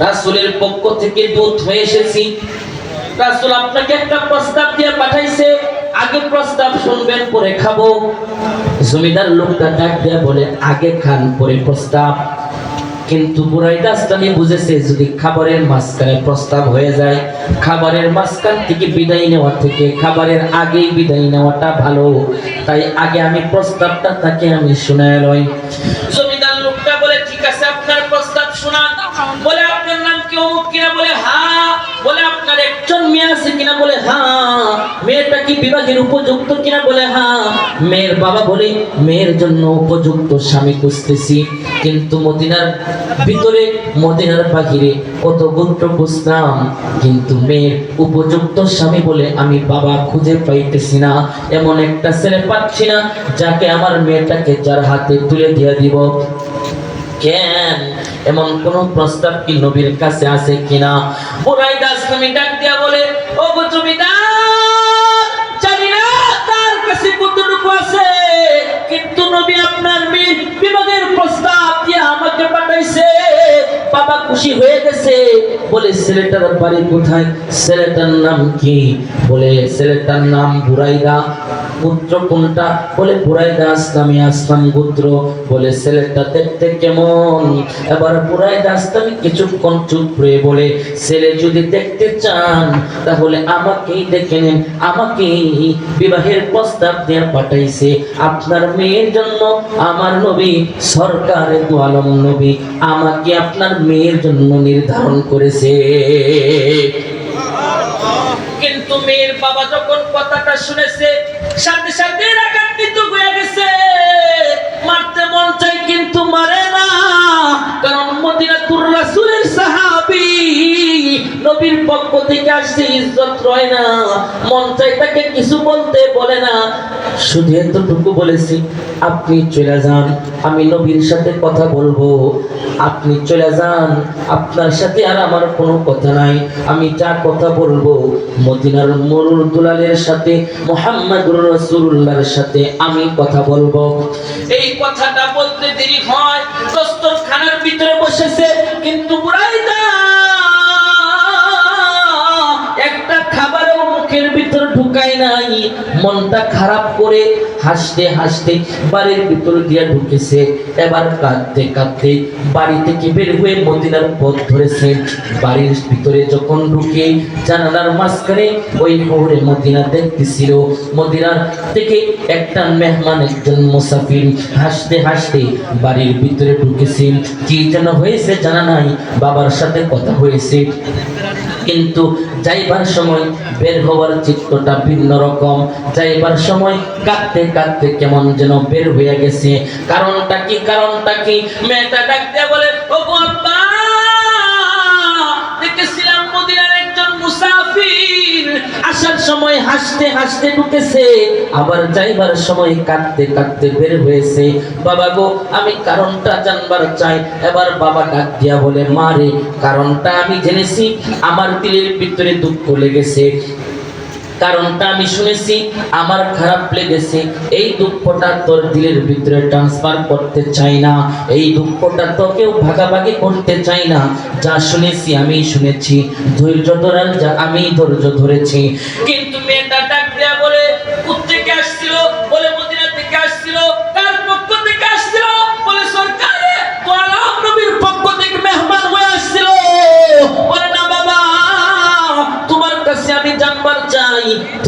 রাসূলের পক্ষ থেকে দূত হয়ে এসেছি, রাসূল আপনাকে একটা প্রস্তাব দিয়ে পাঠাইছে, আগে প্রস্তাব শুনবেন পরে খাবো। জমিদার লোকটা ডাক দিয়া বলে, আগে খান পরে প্রস্তাব। কিন্তু বুরাইদা ইসলামী বুঝেছে, যদি খাবারের মাঝখানে প্রস্তাব হয়ে যায়, খাবারের মাঝখান থেকে বিদায় নেওয়া থেকে খাবারের আগেই বিদায় নেওয়াটা ভালো, তাই আগে আমি প্রস্তাবটা তাকে আমি শোনায় লই। জমিদার লোকটা বলে, ঠিক আছে আপনার প্রস্তাব শোনান। বলে, আপনার নাম কি অমুক কিনা? বলে হ্যাঁ। বলে, আপনার একজন মেয়ে আছে কিনা? বলে হ্যাঁ। মেয়েটা কি বিবাহের উপযুক্ত কিনা? বলে হ্যাঁ। মেয়ের বাবা বলে, মেয়ের জন্য উপযুক্ত স্বামী খুঁজতেছি, কিন্তু মদিনার ভিতরে মদিনার বাহিরে কত গোত্র বুঝতাম, কিন্তু মেয়ের উপযুক্ত স্বামী বলে আমি বাবা খুঁজে পাইতেছি না, এমন একটা ছেলে পাচ্ছি না যাকে আমার মেয়েটাকে যার হাতে তুলে দিয়ে দিব। কেন, এমন কোন প্রস্তাব কি নবীর কাছে আছে কিনা? বুরাইদা ইসলামী ডাক দিয়া বলে, ও গো জমিদার, জানি না তার কাছে কতটুকু আছে, কিন্তু নবী আপনার মেয়ের বিবাহের প্রস্তাব দিয়ে আমাকে পাঠাইছে, বাবা খুশি হয়ে গেছে। বলে, ছেলেটার বাড়ি কোথায়? ছেলেটার নাম কি? বলে, ছেলেটার নাম বুরাইদা। পুত্র কোনটা? বলে, বুরাইদা ইসলামী, আসলাম গোত্র। বলে, ছেলেটা দেখতে কেমন? এবার বুরাইদা ইসলামী কিছুক্ষণ চুপ করে বলে, ছেলে যদি দেখতে চান তাহলে আমাকেই দেখে নেন, আমাকেই বিবাহের প্রস্তাব দিয়ে পাঠাইছে আপনার মেয়ের জন্য আমার নবী সরকারে দু আলম নবী আমাকে আপনার মেয়ের জন্য নির্ধারণ করেছে। কিন্তু মেয়ের বাবা যখন কথাটা শুনেছে, সাথে সাথে রাগান্বিত হয়ে গেছে, মারতে মন চাই কিন্তু মারে না, কারণ মদিনাতুর রাসূলের সাহাবী, নবীর পক্ষ থেকে আসছে, ইজ্জত রয় না, মন চাই তাকে কিছু বলতে বলে না, শুধু এতটুকু বলেছি, আপনি চলে যান, আমি নবীর সাথে কথা বলবো, আপনি চলে যান, আপনার সাথে আর আমার কোনো কথা নাই, আমি যা কথা বলবো মদিনার মরুর দুলালের সাথে, মুহাম্মদুর রাসূলুল্লাহর সাথে আমি কথা বলবো। এই কথাটা বলতে দেরি হয়, দস্তরখানার ভিতরে বসেছে, কিন্তু বুরাইদা একটা খাবারও মুখের ভিতর ঢুকায় নাই, মনটা খারাপ করে হাসতে হাসতে বাড়ির ভিতর দিয়ে ঢুকেছে। এবার কাঁদতে কাঁদতে বাড়ি থেকে বের হয়ে মদিনার পথ ধরেছে। বাড়ির ভিতরে যখন ঢুকে জানালার মাঝখানে ওই শহরে মদিনা দেখতেছিল, মদিনার থেকে একটা মেহমান, একজন মুসাফির হাসতে হাসতে বাড়ির ভিতরে ঢুকেছে। কি যেন হয়েছে জানা নাই, বাবার সাথে কথা হয়েছে, কিন্তু যাইবার সময় বের হওয়ার চিত্রটা ভিন্ন রকম, যাইবার সময় কাঁদতে কাঁদতে কেমন যেন বের হয়ে গেছে। কারণটা কি? কারণটা কি? মেয়েটা ডাকতে বলে, ও আব্বা, দেখেছিলাম মদিনার একজন মুসাফির আসার সময় হাসতে হাসতে ঢুকেছে, আবার যাইবার সময় কাঁদতে কাঁদতে বের হয়েছে। বাবা গো, আমি কারণটা জানবার চাই। এবার বাবা ডাক দিয়া বলে, মা রে, কারণটা আমি জেনেছি, আমার দিলের ভিতরে দুঃখ লেগেছে, কারণটা আমি শুনেছি, আমার খারাপ লেগেছে, এই দুঃখটা তোর দিলের ভিতরে ট্রান্সফার করতে চাই না, এই দুঃখটা তোকেও ভাগাভাগি করতে চাই না, যা শুনেছি আমি শুনেছি, ধৈর্য ধরার যা আমি ধৈর্য ধরেছি। কিন্তু মেয়েটা ডাক দেয়া বলে,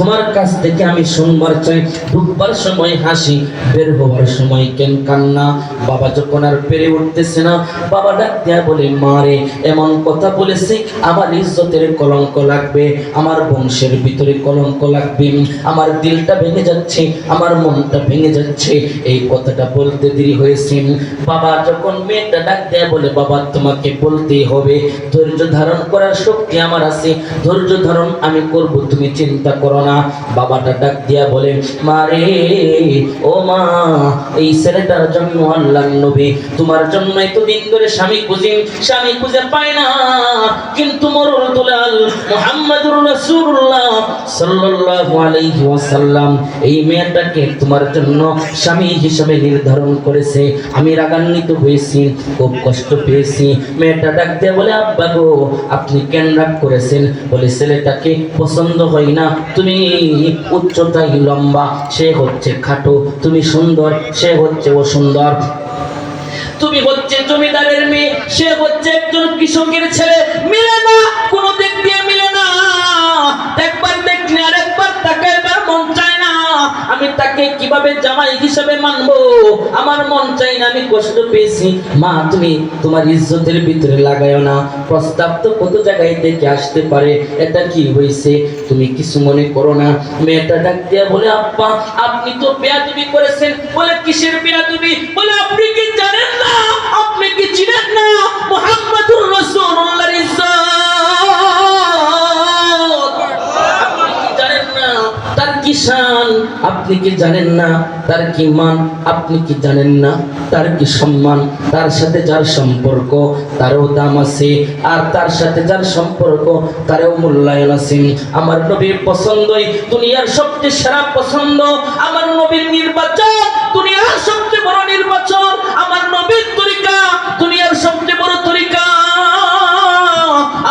তোমার কাছ থেকে আমি শুনবার চাই, ঢুকবার সময় হাসি, বের হওয়ার সময় কেন কান্না। বাবা যখন আর পেরে উঠতেছে না, বাবা ডাক দেয়া বলে, মা রে, এমন কথা বলেছি আমার ইজ্জতের কলঙ্ক লাগবে, আমার বংশের ভিতরে কলঙ্ক লাগবে, আমার দিলটা ভেঙে যাচ্ছে, আমার মনটা ভেঙে যাচ্ছে। এই কথাটা বলতে দেরি হয়েছে। বাবা যখন মেয়েটা ডাক দেয়া বলে, বাবা তোমাকে বলতেই হবে, ধৈর্য ধারণ করার শক্তি আমার আছে, ধৈর্য ধারণ আমি করব, তুমি চিন্তা করো না। বাবাটা ডাক দিয়া বলে, মা রে, ও মা, এই ছেলেটার জন্য আল্লাহর নবী তোমার জন্য এতদিন ধরে স্বামী খুঁজে পায় না, কিন্তু মরুল দুলাল মুহাম্মদুর রাসূলুল্লাহ সাল্লাল্লাহু আলাইহি ওয়াসাল্লাম এই মেয়েটাকে তোমার জন্য স্বামী হিসেবে নির্ধারণ করেছে। আমি রাগান্বিত হয়েছি, খুব কষ্ট পেয়েছি। মেয়েটা ডাক দিয়ে বলে, আব্বা গো, আপনি কেন রাগ করেছেন? বলে, ছেলেটাকে পছন্দ হয় না, তুমি উচ্চতায় লম্বা, সে হচ্ছে খাটো, তুমি সুন্দর, সে হচ্ছে অসুন্দর, তুমি হচ্ছে জমিদারের মেয়ে, সে হচ্ছে একজন কৃষকের ছেলে, মিলে না, কোনো দিক দিয়ে মিলে না। একবার দেখলে আর একবার তাকাইবার মন চায় না। আমি তাকে কিভাবে জামাই হিসেবে মানবো? আমার মন চাই না, আমি কষ্ট পেয়েছি। মা, তুমি তোমার ইজ্জতের ভিতরে লাগায়ও না, প্রস্তাব তো কত জায়গায় থেকে আসতে পারে, এটা কি হয়েছে, তুমি কিছু মনে করো না। মেয়েটা ডাক দিয়া বলে, আব্বা, আপনি তো বেয়াদবি করেছেন। বলে, কিসের বেয়াদবি? বলে, আপনি কি জানেন না, আপনি কি চিনেন না মুহাম্মদুর রাসূলুল্লাহর ইজ্জত? আপনি কি জানেন না তার কি শান? আপনি কি জানেন না তার কি মান? আপনি কি জানেন না তার কি সম্মান? তার সাথে যার সম্পর্ক তারও দাম আছে, আর তার সাথে যার সম্পর্ক তারও মূল্যায়ন আছে। আমার নবীর পছন্দই দুনিয়ার সবচেয়ে সেরা পছন্দ। আমার নবীর নির্বাচন দুনিয়ার সবচেয়ে বড় নির্বাচন। আমার নবীর তরিকা দুনিয়ার সবচেয়ে বড় তরিকা।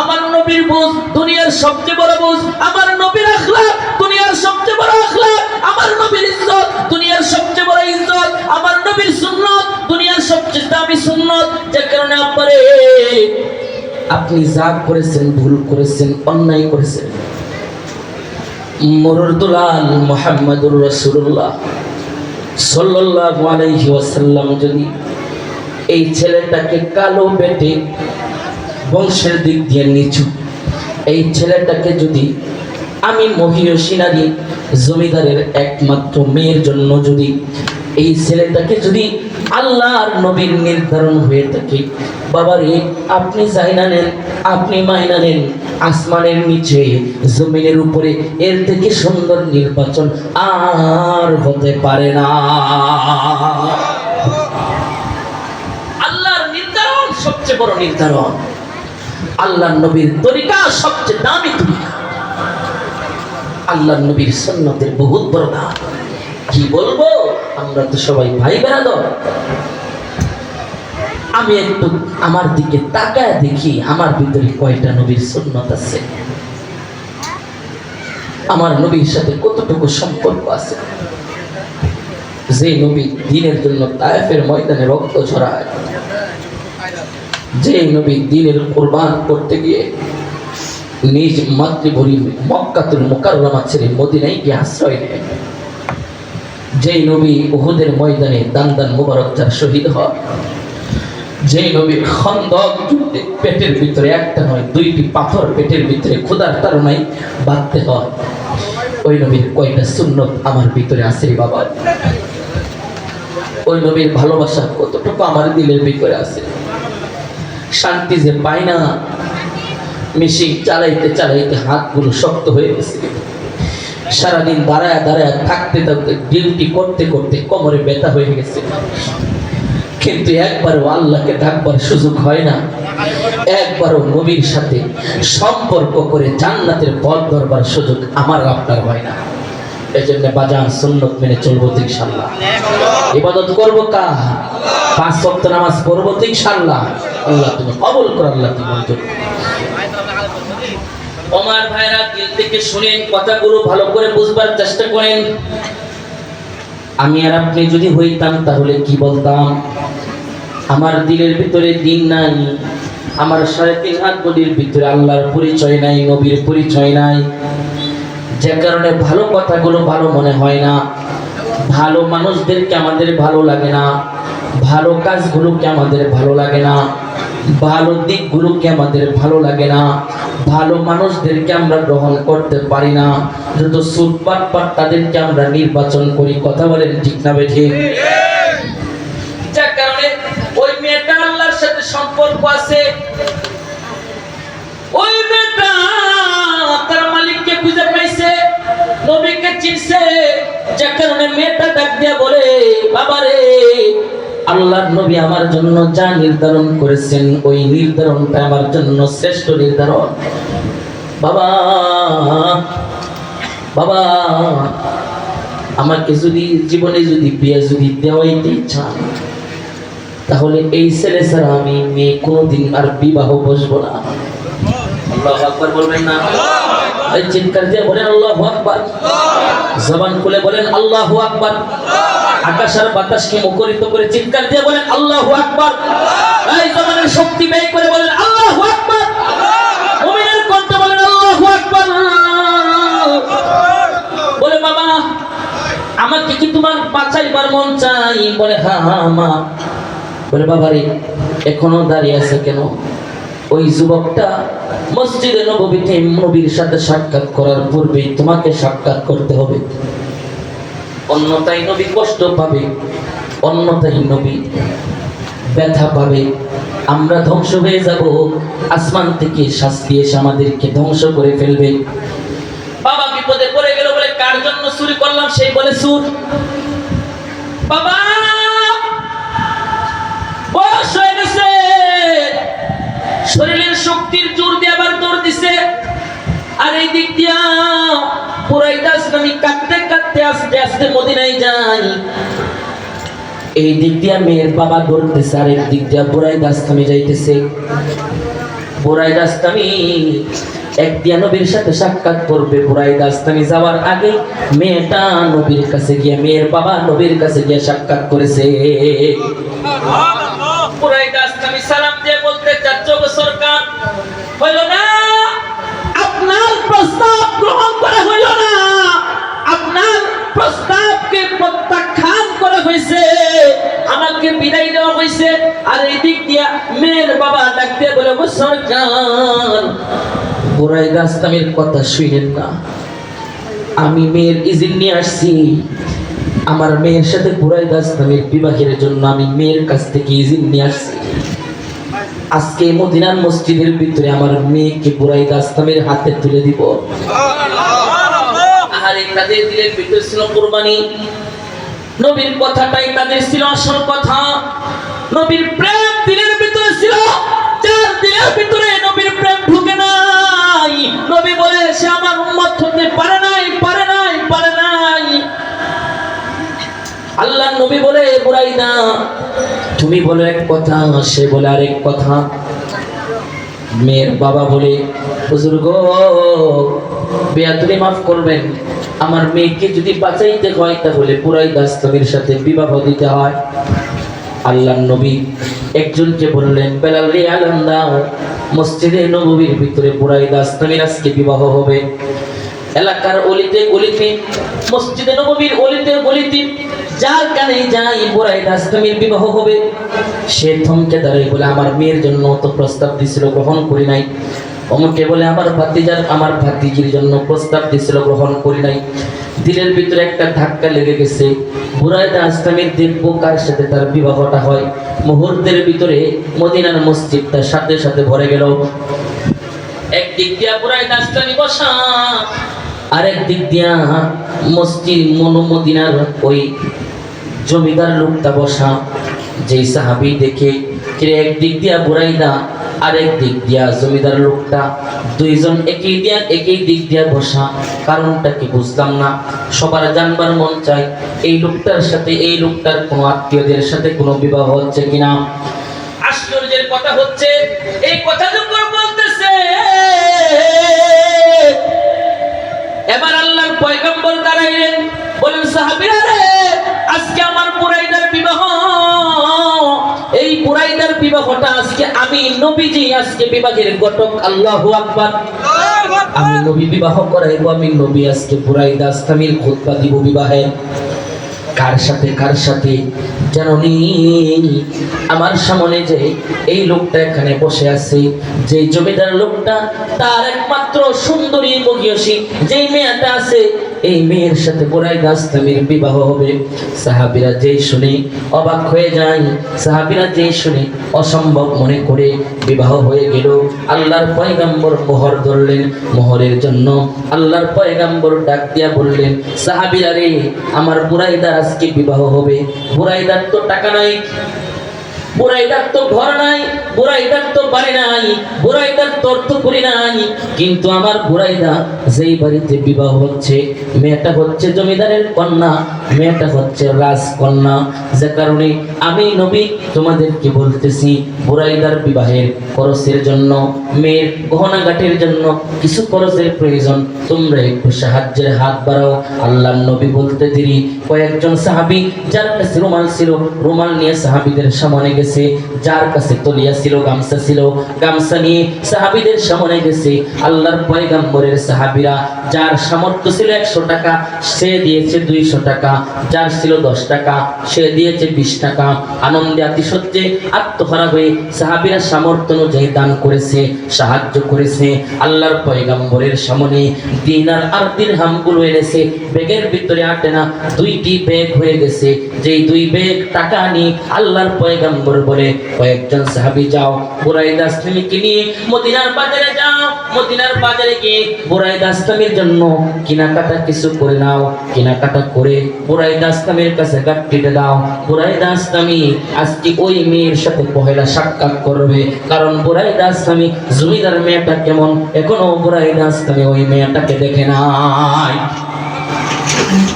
আমার নবীর বুঝ দুনিয়ার সবচেয়ে বড় বুঝ। আমার নবীর আখলাক দুনিয়ার সবচেয়ে বড় আখলাক। আমার নবীর ইজ্জত দুনিয়ার সবচেয়ে বড় ইজ্জত। আমার নবীর সুন্নাত দুনিয়ার সবচেয়ে দামি সুন্নাত। যে কারণে আপনি যা করেছেন, ভুল করেছেন, অন্যায় করেছেন, মরুল দুলাল মুহাম্মদুর রাসূলুল্লাহ সাল্লাল্লাহু আলাইহি ওয়াসাল্লাম যদি এই ছেলেটাকে কালো বেটে, বংশের দিক দিয়ে নিচু, এই ছেলেটাকে যদি আমি মহিয়সী নারী জমিদারের একমাত্র মেয়ের জন্য যদি এই ছেলেটাকে যদি আল্লাহর নবীর নির্ধারণ হয়ে থাকে, বাবারে, আপনি জায়না নেন, আপনি মাইনা নেন, আসমানের নিচে জমিনের উপরে এর থেকে সুন্দর নির্বাচন আর হতে পারে না। আল্লাহর নির্ধারণ সবচেয়ে বড় নির্ধারণ। আল্লাহর নবীর তরিকা সবচেয়ে দামি তরিকা। আল্লাহর নবীর সুন্নতের বহুত বড় দাম। কি বলবো, আমরা তো সবাই ভাই বেরাদর। আমি একটু আমার দিকে তাকায় দেখি আমার ভিতরে কয়টা নবীর সুন্নত আছে, আমার নবীর সাথে কতটুকু সম্পর্ক আছে। যে নবী দ্বীনের জন্য তায়েফের ময়দানে রক্ত ঝরায়, যে নবী দ্বীনের কুরবান করতে গিয়ে নিজ মাতৃভূমি মক্কাতুল মুকাররমা ছেড়ে মদিনায় গিয়ে আশ্রয় নেয়, যেই নবী উহুদের ময়দানে দান মুবারক যার শহীদ হয়, যেই নবীর খন্দক যুদ্ধে পেটের ভিতরে একটা নয় দুইটি পাথর পেটের ভিতরে ক্ষুধার তাড়নায় বাঁধতে হয়, ওই নবীর কয়টা সুন্নত আমার ভিতরে আছে রে বাবা। ওই নবীর ভালোবাসা কতটুকু আমার দিলের ভিতরে আছে। শান্তি যে পাই না, মেশিন চালাইতে চালাইতে হাতগুলো শক্ত হয়ে গেছে। সারাদিন দাঁড়ায় দাঁড়ায় থাকতে থাকতে ডিউটি করতে করতে কোমরে ব্যথা হয়ে গেছে, কিন্তু একবারও আল্লাহকে ডাকবার সুযোগ হয় না, একবারও নবীর সাথে সম্পর্ক করে জান্নাতের পথ ধরবার সুযোগ আমার আপনার হয় না। এই জন্য বাজান সুন্নত মেনে চলবো ইনশাআল্লাহ। ইবাদত করবো কার? 5 ওয়াক্ত নামাজ পড়বো ইনশাআল্লাহ। আল্লাহ তুমি কবুল কর, আল্লাহ তুমি মঞ্জুর। ওমর ভাইরা, দিল থেকে শুনেন, কথাগুলো ভালো করে বুঝবার চেষ্টা করেন। আমি আর আপনি যদি হইতাম তাহলে কি বলতাম? আমার দিলের ভিতরে দিন নাই, আমার 3.5 হাত বডির ভিতরে আল্লাহর পরিচয় নাই, নবীর পরিচয় নাই। যে কারণে ভালো কথাগুলো ভালো মনে হয় না, ভালো মানুষদেরকে আমাদের ভালো লাগে না, ভালো কাজগুলোকে আমাদের ভালো লাগে না, ভালো দিকগুলোকে আমাদের ভালো লাগে না, ভালো মানুষদেরকে আমরা গ্রহণ করতে পারি না। যত সুটপাট পাট তাদেরকে আমরা নির্বাচন করি। কথা বলেন ঠিক না বেঠিক? যার কারণে ওই মেয়েটা আল্লাহর সাথে সম্পর্ক আছে, ওই মেয়েটা তার মালিককে খুঁজে পাইছে, নবীকে চিনছে। যার কারণে মেয়েটা ডাক দিয়া বলে, বাবারে, আল্লাহর নবী আমার জন্য যা নির্ধারণ করেছেন ওই নির্ধারণটা আমার জন্য শ্রেষ্ঠ নির্ধারণ। বাবা, বাবা, আমাকে যদি জীবনে যদি বিয়ে যদি দেওয়াইতে চান, তাহলে এই ছেলে ছাড়া আমি মেয়ে কোনোদিন আর বিবাহ বসবো না। আল্লাহু আকবার বলবেন না? এই চিৎকার দিয়ে বলেন আল্লাহু আকবার, জবান খুলে বলেন আল্লাহু আকবার, আকাশ আর বাতাসকে মুখরিত করে চিৎকার দিয়ে বলেন আল্লাহু আকবার, এই জবানের শক্তি ব্যয় করে বলেন আল্লাহু আকবার, মুমিনের কণ্ঠে বলেন আল্লাহু আকবার। বলে, বাবা, আমাকে কি তোমার বাঁচাইবার মন চাই? বলে, হ্যাঁ হ্যাঁ মা। বলে, বাবারে, এখনো দাঁড়িয়ে আছে কেন? ওই যুবকটা মসজিদে নববীতে নবীর সাথে সাক্ষাৎ করার পূর্বেই তোমাকে সাক্ষাৎ করতে হবে, অন্যথায় নবী কষ্ট পাবে, অন্যথায় নবী ব্যথা পাবে, আমরা ধ্বংস হয়ে যাব, আসমান থেকে শাস্তি এসে আমাদেরকে ধ্বংস করে ফেলবে। বাবা বিপদে পড়ে গেল। বলে, কার জন্য চুরি করলাম? সেই বলে, সুর। বাবা বয়স হয়ে গেছে, শরীরের শক্তির জোর দিয়ে আবার দৌড় দিছে, আর এই দিক দিয়া পুরাইটা আমি কাঁদতে কাঁদতে আস্তে আস্তে মদিনায় যাই। এই দিক দিয়া মেয়ের বাবা দৌড়তেছে, আর এক দিক দিয়া বুরাইদা আস্তামি যাইতেছে। বুরাইদা আস্তামি এক দিয়া নবীর সাথে সাক্ষাৎ করবে। বুরাইদা আস্তামি যাওয়ার আগে মেয়েটা নবীর কাছে গিয়ে, মেয়ের বাবা নবীর কাছে গিয়ে সাক্ষাৎ করেছে। বুরাইদা আস্তামি সালাম দিয়ে বলতে চাচ্ছো, গো সরকার, হইল না, আপনার প্রস্তাব গ্রহণ করা হইল না, আপনার প্রস্তাবকে প্রত্যাখ্যান করা হয়েছে, আমাকে বিদায় দেওয়া হয়েছে। আর এই দিক দিয়া মেয়ের বাবা ডাক দিয়ে বলে, গো সরকার, বুরাইদা আস্তামির কথা শুনেন না, আমি মেয়ের ইজিন নিয়ে আসছি, আমার মেয়ের সাথে বুরাইদা আস্তামির বিবাহের জন্য আমি মেয়ের কাছ থেকে ইজিন নিয়ে আসছি। আজকে মদিনার মসজিদের ভিতরে আমার মেয়েকে বুরাইদা আস্তামির হাতে তুলে দিব। আরে তাদের দিলের ভিতরে ছিল কুরবানি, নবীর কথাটাই তাদের ছিল আসল কথা, নবীর প্রেম দিলের ভিতরে ছিল। যার দিলের ভিতরে নবীর প্রেম ঢুকে নাই, নবী বলে সে আমার উম্মত হতে পারে নাই, পারে নাই, পারে নাই। আল্লাহ নবী বলে, বুরাইদা, তুমি বলো এক কথা, সে বলে আরেক কথা। মেয়ের বাবা বলে, হুজুর গো, বেয়াদবি মাফ করবেন, আমার মেয়েকে যদি বাঁচাইতে হয় তাহলে বুরাইদা আস্তামির সাথে বিবাহ দিতে হয়। আল্লাহ নবী একজনকে বললেন, বেলাল রে আলাম দাও, মসজিদে নববীর ভিতরে বুরাইদা আস্তামির আজকে বিবাহ হবে। এলাকার অলিতে গলিতে, মসজিদে নববীর অলিতে গলিতে যার কানে যাই বুরাইদা আস্তামির বিবাহ হবে। সে থমকে দাঁড়াই বলে, আমার মেয়ের জন্য তো প্রস্তাব দিছিল, গ্রহণ করি নাই। অমুকে বলে, আমার ভাতিজার, আমার ভাতিজির জন্য প্রস্তাব দিছিল, গ্রহণ করি নাই। দিলের ভিতরে একটা ধাক্কা লেগে গেছে, বুরাইদা আস্তামির দেখবো কার সাথে তার বিবাহটা হয়। মুহূর্তের ভিতরে মদিনার মসজিদটার সাথে সাথে ভরে গেল। একদিক দিয়া বুরাইদা আস্তামি বসা, আরেক দিক দিয়া মসজিদ মদিনার ওই জমিদার লোকটা বসা। যেই সাহাবী দেখে, একদিক দিয়া বুরাইদা, আরেক দিক দিয়া জমিদার লোকটা, দুইজন একই দিক দিয়া বসা। কারণটা কি বুঝলাম না। সবার জানবার মন চাই এই লোকটার সাথে এই লোকটার কোনো আত্মীয়দের সাথে কোনো বিবাহ হচ্ছে কিনা। আশ্চর্যের কথা হচ্ছে, এই কথা যখন বলতেছে, এবার আল্লাহর পয়গম্বর দাঁড়াইলেন, বলেন, সাহাবীরা রে, আজকে আমার বুরাইদার বিবাহ, এই বুরাইদার বিবাহটা আজকে আমি নবীজি আজকে বিবাহের ঘটক। আল্লাহু আকবার। আমি নবী বিবাহ করাইব, আমি নবী আজকে বুরাইদা আস্তামির খুতবা দিব বিবাহে। কার সাথে জানি আমার সামনে যে এই লোকটা এখানে বসে আছে, যে জমিদার লোকটা, তার একমাত্র সুন্দরী মহিয়সী যেই মেয়েটা আছে, এই মেয়ের সাথে বুরাইদা আস্তামির বিবাহ হবে। সাহাবীরা যেই শুনে অবাক হয়ে যায়, সাহাবীরা যেই শুনে অসম্ভব মনে করে বিবাহ হয়ে গেল। আল্লাহর পয়গম্বর মোহর ধরলেন, মোহরের জন্য আল্লাহর পয়গম্বর ডাক দিয়া বললেন, সাহাবীরা রে, আমার বুরাইদা আজকে বিবাহ হবে। বুরাইদার তো টাকা নাই, বুরাইদার তো ঘর নাই, বুরাইদার তো বাড়ি নাই, বুরাইদার তো অর্থ করি নাই, কিন্তু আমার বুরাইদা যেই বাড়িতে বিবাহ হচ্ছে, মেয়েটা হচ্ছে জমিদারের কন্যা, মেয়েটা হচ্ছে রাজকন্যা। যে কারণে আমি নবী তোমাদেরকে বলতেছি, বুরাইদার বিবাহের খরচের জন্য, মেয়ের গহনাগাটির জন্য কিছু খরচের প্রয়োজন, তোমরা একটু সাহায্যের হাত বাড়াও। আল্লাহর নবী বলতে দেরি কয়েকজন সাহাবী যার কাছে রুমাল ছিল, রুমাল নিয়ে সাহাবীদের সামনে গেছে, যার কাছে তলিয়া ছিল, গামছা ছিল, গামছা নিয়ে সাহাবীদের সামনে গেছে। আল্লাহর পয়গম্বরের সাহাবীরা, যার সামর্থ্য ছিল 100 টাকা সে দিয়েছে 200 টাকা, যার ছিল 10 টাকা সে দিয়েছে 20 টাকা। আনন্দে আতিশয্যে আত্মহারা হয়ে সাহাবীরা সামর্থ্য অনুযায়ী দান করেছে, সাহায্য করেছে। আল্লাহর পয়গম্বরের সামনে দিনার আর দিরহামগুলো এনেছে, ব্যাগের ভিতরে আটে না, 2টি ব্যাগ হয়ে গেছে। যেই 2 ব্যাগ টাকা নিয়ে আল্লাহর পয়গম্বর বলে, কয়েকজন সাহাবী যাও বুরাইদা আস্তামিকে নিয়ে মদিনার বাজারে যাও, মদিনার বাজারে গিয়ে বুরাইদা আস্তামির জন্য কেনাকাটা কিছু করে নাও, কেনাকাটা করে বুরাইদা আস্তামির কাছে গাড়িটা দাও। বুরাইদা আস্তামি আজকে ওই মেয়ের সাথে পহেলা সাক্ষাৎ করবে, কারণ বুরাইদা আস্তামি জমিদার মেয়েটা কেমন এখনো বুরাইদা আস্তামি ওই মেয়েটাকে দেখে নাই।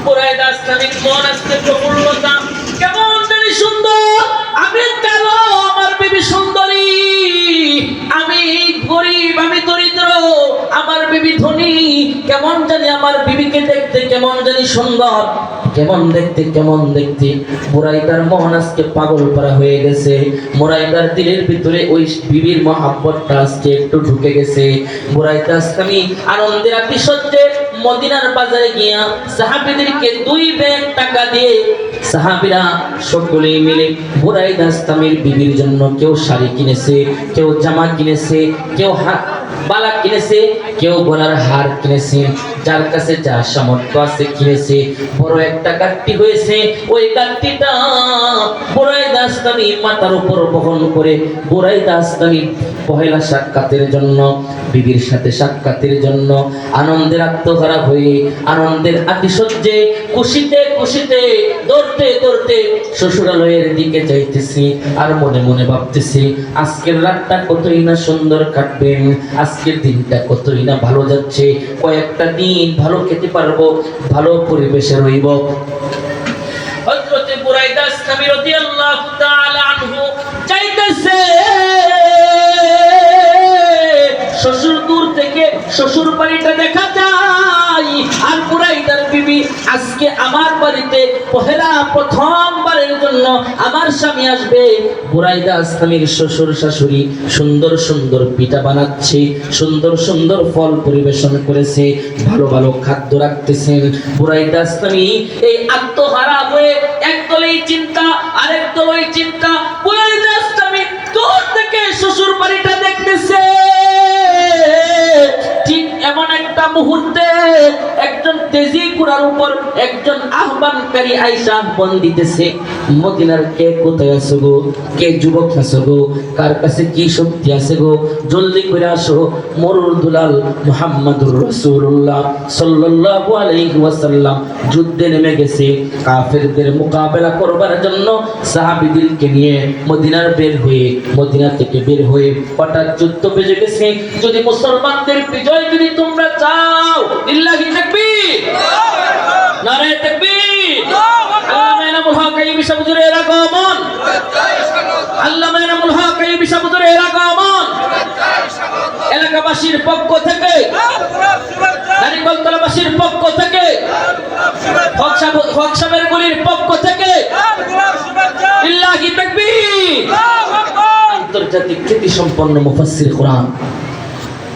বুরাইদা আস্তামির মন আজকে প্রফুল্লতা, কেমন জানি সুন্দর, আমি কালো, আমার বিবি সুন্দরী, আমি গরিব, আমি দরিদ্র, আমার বিবি ধনী, কেমন জানি আমার বিবিকে দেখতে কেমন জানি সুন্দর, কেমন দেখতে। বুরাইদার মন আজকে পাগল পারা হয়ে গেছে। বুরাইদার দিলের ভিতরে ওই বিবির মহাব্বতটা আজকে একটু ঢুকে গেছে। বুরাইদা আস্তামি আনন্দের আতিশয্যে মদিনার বাজারে গিয়া সাহাবীদেরকে 2 ব্যাগ টাকা দিয়ে সাহাবীরা সকলে মিলে বুরাইদা আস্তামির বিবির জন্য কেউ শাড়ি কিনেছে, কেউ জামা কিনেছে, কেউ বালা কিনেছে, কেউ গলার হার কিনেছে, যার কাছে যা সামর্থ্য আছে কিনেছে। বড় একটা গাড়ি হয়েছে, ওই গাড়িটা বুরাইদা আস্তামি মাথার উপর বহন করে বুরাইদা আস্তামি পহেলা সাক্ষাতের জন্য, বিবির সাথে সাক্ষাতের জন্য আনন্দের আত্মহারা হয়ে, আনন্দের আতিশয্যে খুশিতে দৌড়তে শ্বশুরালয়ের দিকে যাইতেছি। আর মনে মনে ভাবতেছি, আজকের রাতটা কতই না সুন্দর কাটবে, আজকের দিনটা কতই না ভালো যাচ্ছে, কয়েকটা দিন ভালো খেতে পারবো, ভালো পরিবেশে রইব। হযরত বুরাইদা আস্তামি রাদিয়াল্লাহু তাআলা আনহু যাইতেছে, শ্বশুর দূর থেকে শ্বশুর বাড়িটা দেখা যায়। আর বুরাইদার বিবি আজকে আমার বাড়িতে পহেলা প্রথমবারের জন্য আমার স্বামী আসবে। বুরাইদা আস্তামির শ্বশুর শাশুড়ি সুন্দর সুন্দর পিঠা বানাচ্ছে, সুন্দর সুন্দর ফল পরিবেশন করেছে, ভালো ভালো খাদ্য রাখতেছেন। বুরাইদা আস্তামি এই আত্মহারা হয়ে একদলেই চিন্তা, আরেক দলেই চিন্তা। বুরাইদা আস্তামি দূর থেকে শ্বশুর বাড়িটা দেখতেছে। ঠিক এমন একটা মুহূর্তে একজন তেজি কুড়ার উপর একজন আহ্বানকারী আইসা আহ্বান দিতেছে, মদিনার কে কোথায় আছো গো, কে যুবক আছো গো, কার কাছে কি শক্তি আছে গো, জলদি করে আসো। মরুর দুলাল মুহাম্মাদুর রাসূলুল্লাহ সাল্লাল্লাহু আলাইহি ওয়াসাল্লাম যুদ্ধে নেমে গেছে, কাফেরদের মোকাবেলা করবার জন্য সাহাবীদেরকে নিয়ে মদিনা থেকে বের হয়ে হঠাৎ যুদ্ধ বেজে গেছে। যদি মুসলমানদের বিজয় যদি তোমরা চাও, লিল্লাহি তাকবীর, নারে তাকবীর, আল্লামা ইনামুল হক আইয়ুবী সাহেবের আগমন, আল্লামা ইনামুল হক আইয়ুবী সাহেবের আগমন এলাকাবাসীর পক্ষ থেকে, নারিকলতলাবাসীর পক্ষ থেকে, হক সাহেবের গুলির পক্ষ থেকে লিল্লাহি তাকবীর। আন্তর্জাতিক খ্যাতি সম্পন্ন মুফাসসির কোরআন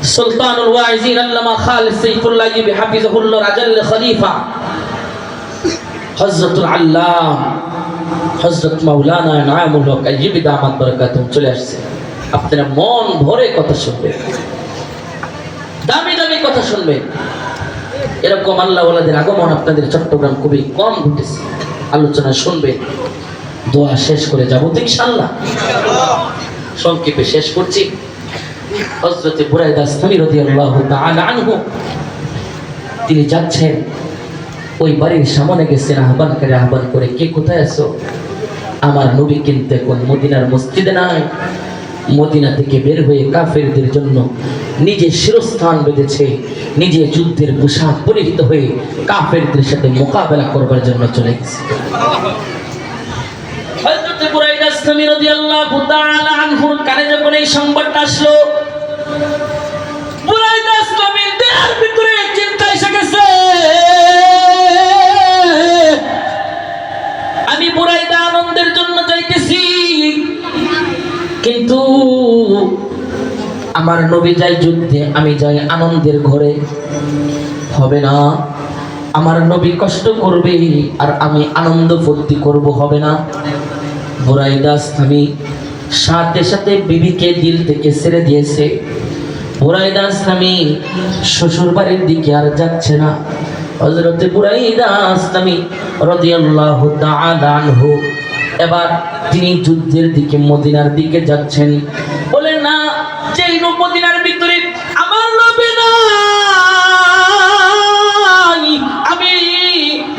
সুলতানুল ওয়াইজিন আল্লামা খালিদ সাইফুল্লাহ ইবি হাফিজাহুল্লাহ আজাল খলিফা হযরতুল আল্লাম হযরত মাওলানা ইনামুল হক আইয়ুবী দামাত বারাকাতুহু চলে আসছে। আপনারা মন ভরে কথা শুনবেন, দামি দামি কথা শুনবেন। এরকম আল্লাহ ওয়ালাদের আগমন আপনাদের চট্টগ্রাম খুবই কম ঘটেছে। আলোচনা শুনবেন, দোয়া শেষ করে যাব তো ইনশাআল্লাহ। সংক্ষেপে শেষ করছি। হযরত বুরাইদা আসলামী রাদিয়াল্লাহু তাআলা আনহু তিনি যাচ্ছেন, ওই বাড়ির সামনে গেছেন, আহ্বান করে, কে কোথায় আছো? আমার নবী কিন্তু এখন মদিনার মসজিদে নাই। মদিনা থেকে বের হয়ে কাফেরদের জন্য নিজে শিরস্থান বেঁধেছে, নিজে যুদ্ধের পোশাক পরিহিত হয়ে কাফেরদের সাথে মোকাবেলা করবার জন্য চলে গেছে। হযরত বুরাইদা আসলামী রাদিয়াল্লাহু তাআলা আনহুর কানে যখন এই সংবাদটা আসলো, বুরাইদা আসলামীর দেহের ভিতরে চিন্তা এসে গেছে, আমি বুরাইদা আনন্দের জন্য যাইতেছি, কিন্তু আমার নবী যাই যুদ্ধে, আমি যাই আনন্দের ঘরে, হবে না। আমার নবী কষ্ট করবে আর আমি আনন্দ ফুর্তি করব, হবে না। বুরাইদা আসলামী সাথে সাথে বিবিকে দিল থেকে ছেড়ে দিয়েছে। বুরাইদা আসলামী শ্বশুর বাড়ির দিকে আর যাচ্ছে না। হযরত বুরাইদা আসলামী রাদিয়াল্লাহু তাআলা আনহু এবার তিনি যুদ্ধের দিকে, মদিনার দিকে যাচ্ছেন। বলে না, যেই মদিনার ভিতরে আমার নবী নাই, আমি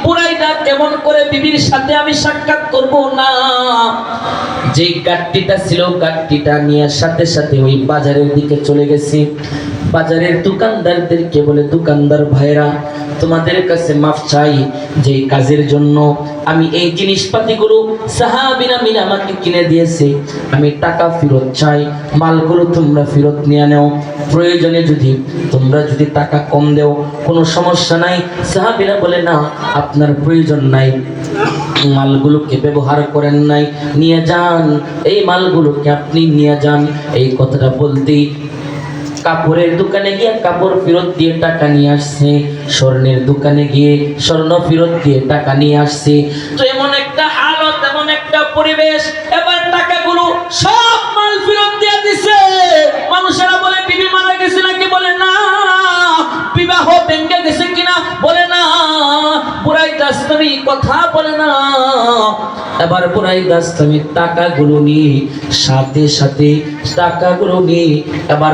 বুরাইদা কেমন করে বিবির সাথে আমি সাক্ষাৎ করব না। যে গাড়িটা ছিল, গাড়িটা নিয়ে সাথে সাথে ওই বাজারের দিকে চলে গেছি। বাজারের দোকানদারদেরকে বলে, দোকানদার ভাইরা, তোমাদের কাছে মাফ চাই, যে কাজের জন্য আমি এই জিনিসপাতিগুলো সাহাবীরা মিলে আমাকে কিনে দিয়েছে, আমি টাকা ফেরত চাই, মালগুলো তোমরা ফেরত নিয়ে নাও। প্রয়োজনে তোমরা যদি টাকা কম দেও কোনো সমস্যা নাই। সাহাবীরা বলে, না, আপনার প্রয়োজন নাই, মালগুলোকে ব্যবহার করেন নাই, নিয়ে যান, এই মালগুলোকে আপনি নিয়ে যান। এই কথাটা বলতেই কাপড়ের দোকানে গিয়ে কাপড় ফেরত দিয়ে টাকা নিয়ে আসছে, স্বর্ণের দোকানে গিয়ে স্বর্ণ ফেরত দিয়ে টাকা নিয়ে আসছে। তো এমন একটা হালত, এমন একটা পরিবেশ, এবার টাকাগুলো সব মাল ফেরত দিয়ে দিছে। মানুষেরা বলে, বিবি মারা গেছে নাকি? বলে না। বিবাহ ভেঙে গেছে কিনা? বলে না। বুরাইদা আসলামী কথা বলে না। এবার বুরাইদা আসলামী টাকাগুলো নিয়ে সাথে সাথে টাকাগুলো নিয়ে এবার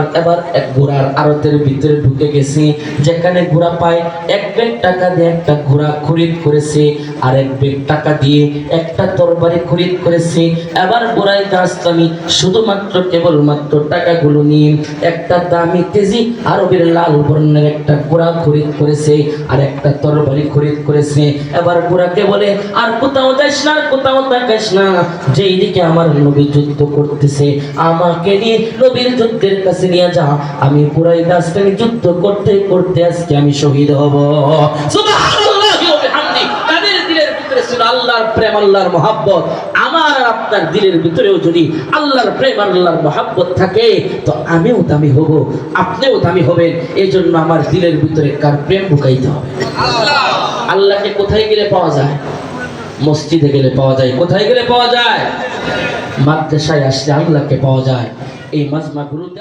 এক ঘোড়ার আড়তের ভিতরে ঢুকে গেছে। যেখানে ঘোড়া পায়, এক ব্যাগ টাকা দিয়ে একটা ঘোড়া খরিদ করেছে, আর এক ব্যাগ টাকা দিয়ে একটা তরবারি খরিদ করেছে। এবার বুরাইদা আসলামী শুধুমাত্র কেবলমাত্র টাকাগুলো নিয়ে একটা দামি তেজি আরবের লাল বর্ণের একটা ঘোড়া খরিদ করেছে, আর একটা তরবারি খরিদ করেছে। এবার ঘোড়াকে বলে, আর কোথাও যাস না, কোথাও তাকাস না, যেই দিকে আমার নবী যুদ্ধ করতেছে আমাকে নিয়ে নবীর যুদ্ধের কাছে নিয়ে যা। আমি বুরাইদা আসলামী যুদ্ধ করতে করতে আজকে আমি শহীদ হব। সুবহানাল্লাহি ওয়া বিহামদি। তাদের দিলের ভিতরে ছিল আল্লাহর প্রেম, আল্লাহর মহব্বত। আমার আর আপনার দিলের ভিতরেও যদি আল্লাহর প্রেম, আল্লাহর মহব্বত থাকে, তো আমিও দামি হব, আপনিও দামি হবেন। এই জন্য আমার দিলের ভিতরে কার প্রেম ঢুকাইতে হবে? আল্লাহকে কোথায় গেলে পাওয়া যায়? মসজিদে গেলে পাওয়া যায়। কোথায় গেলে পাওয়া যায়? মাদ্রাসায় আসলে আল্লাহকে পাওয়া যায়। এই মাজমা গুরুতে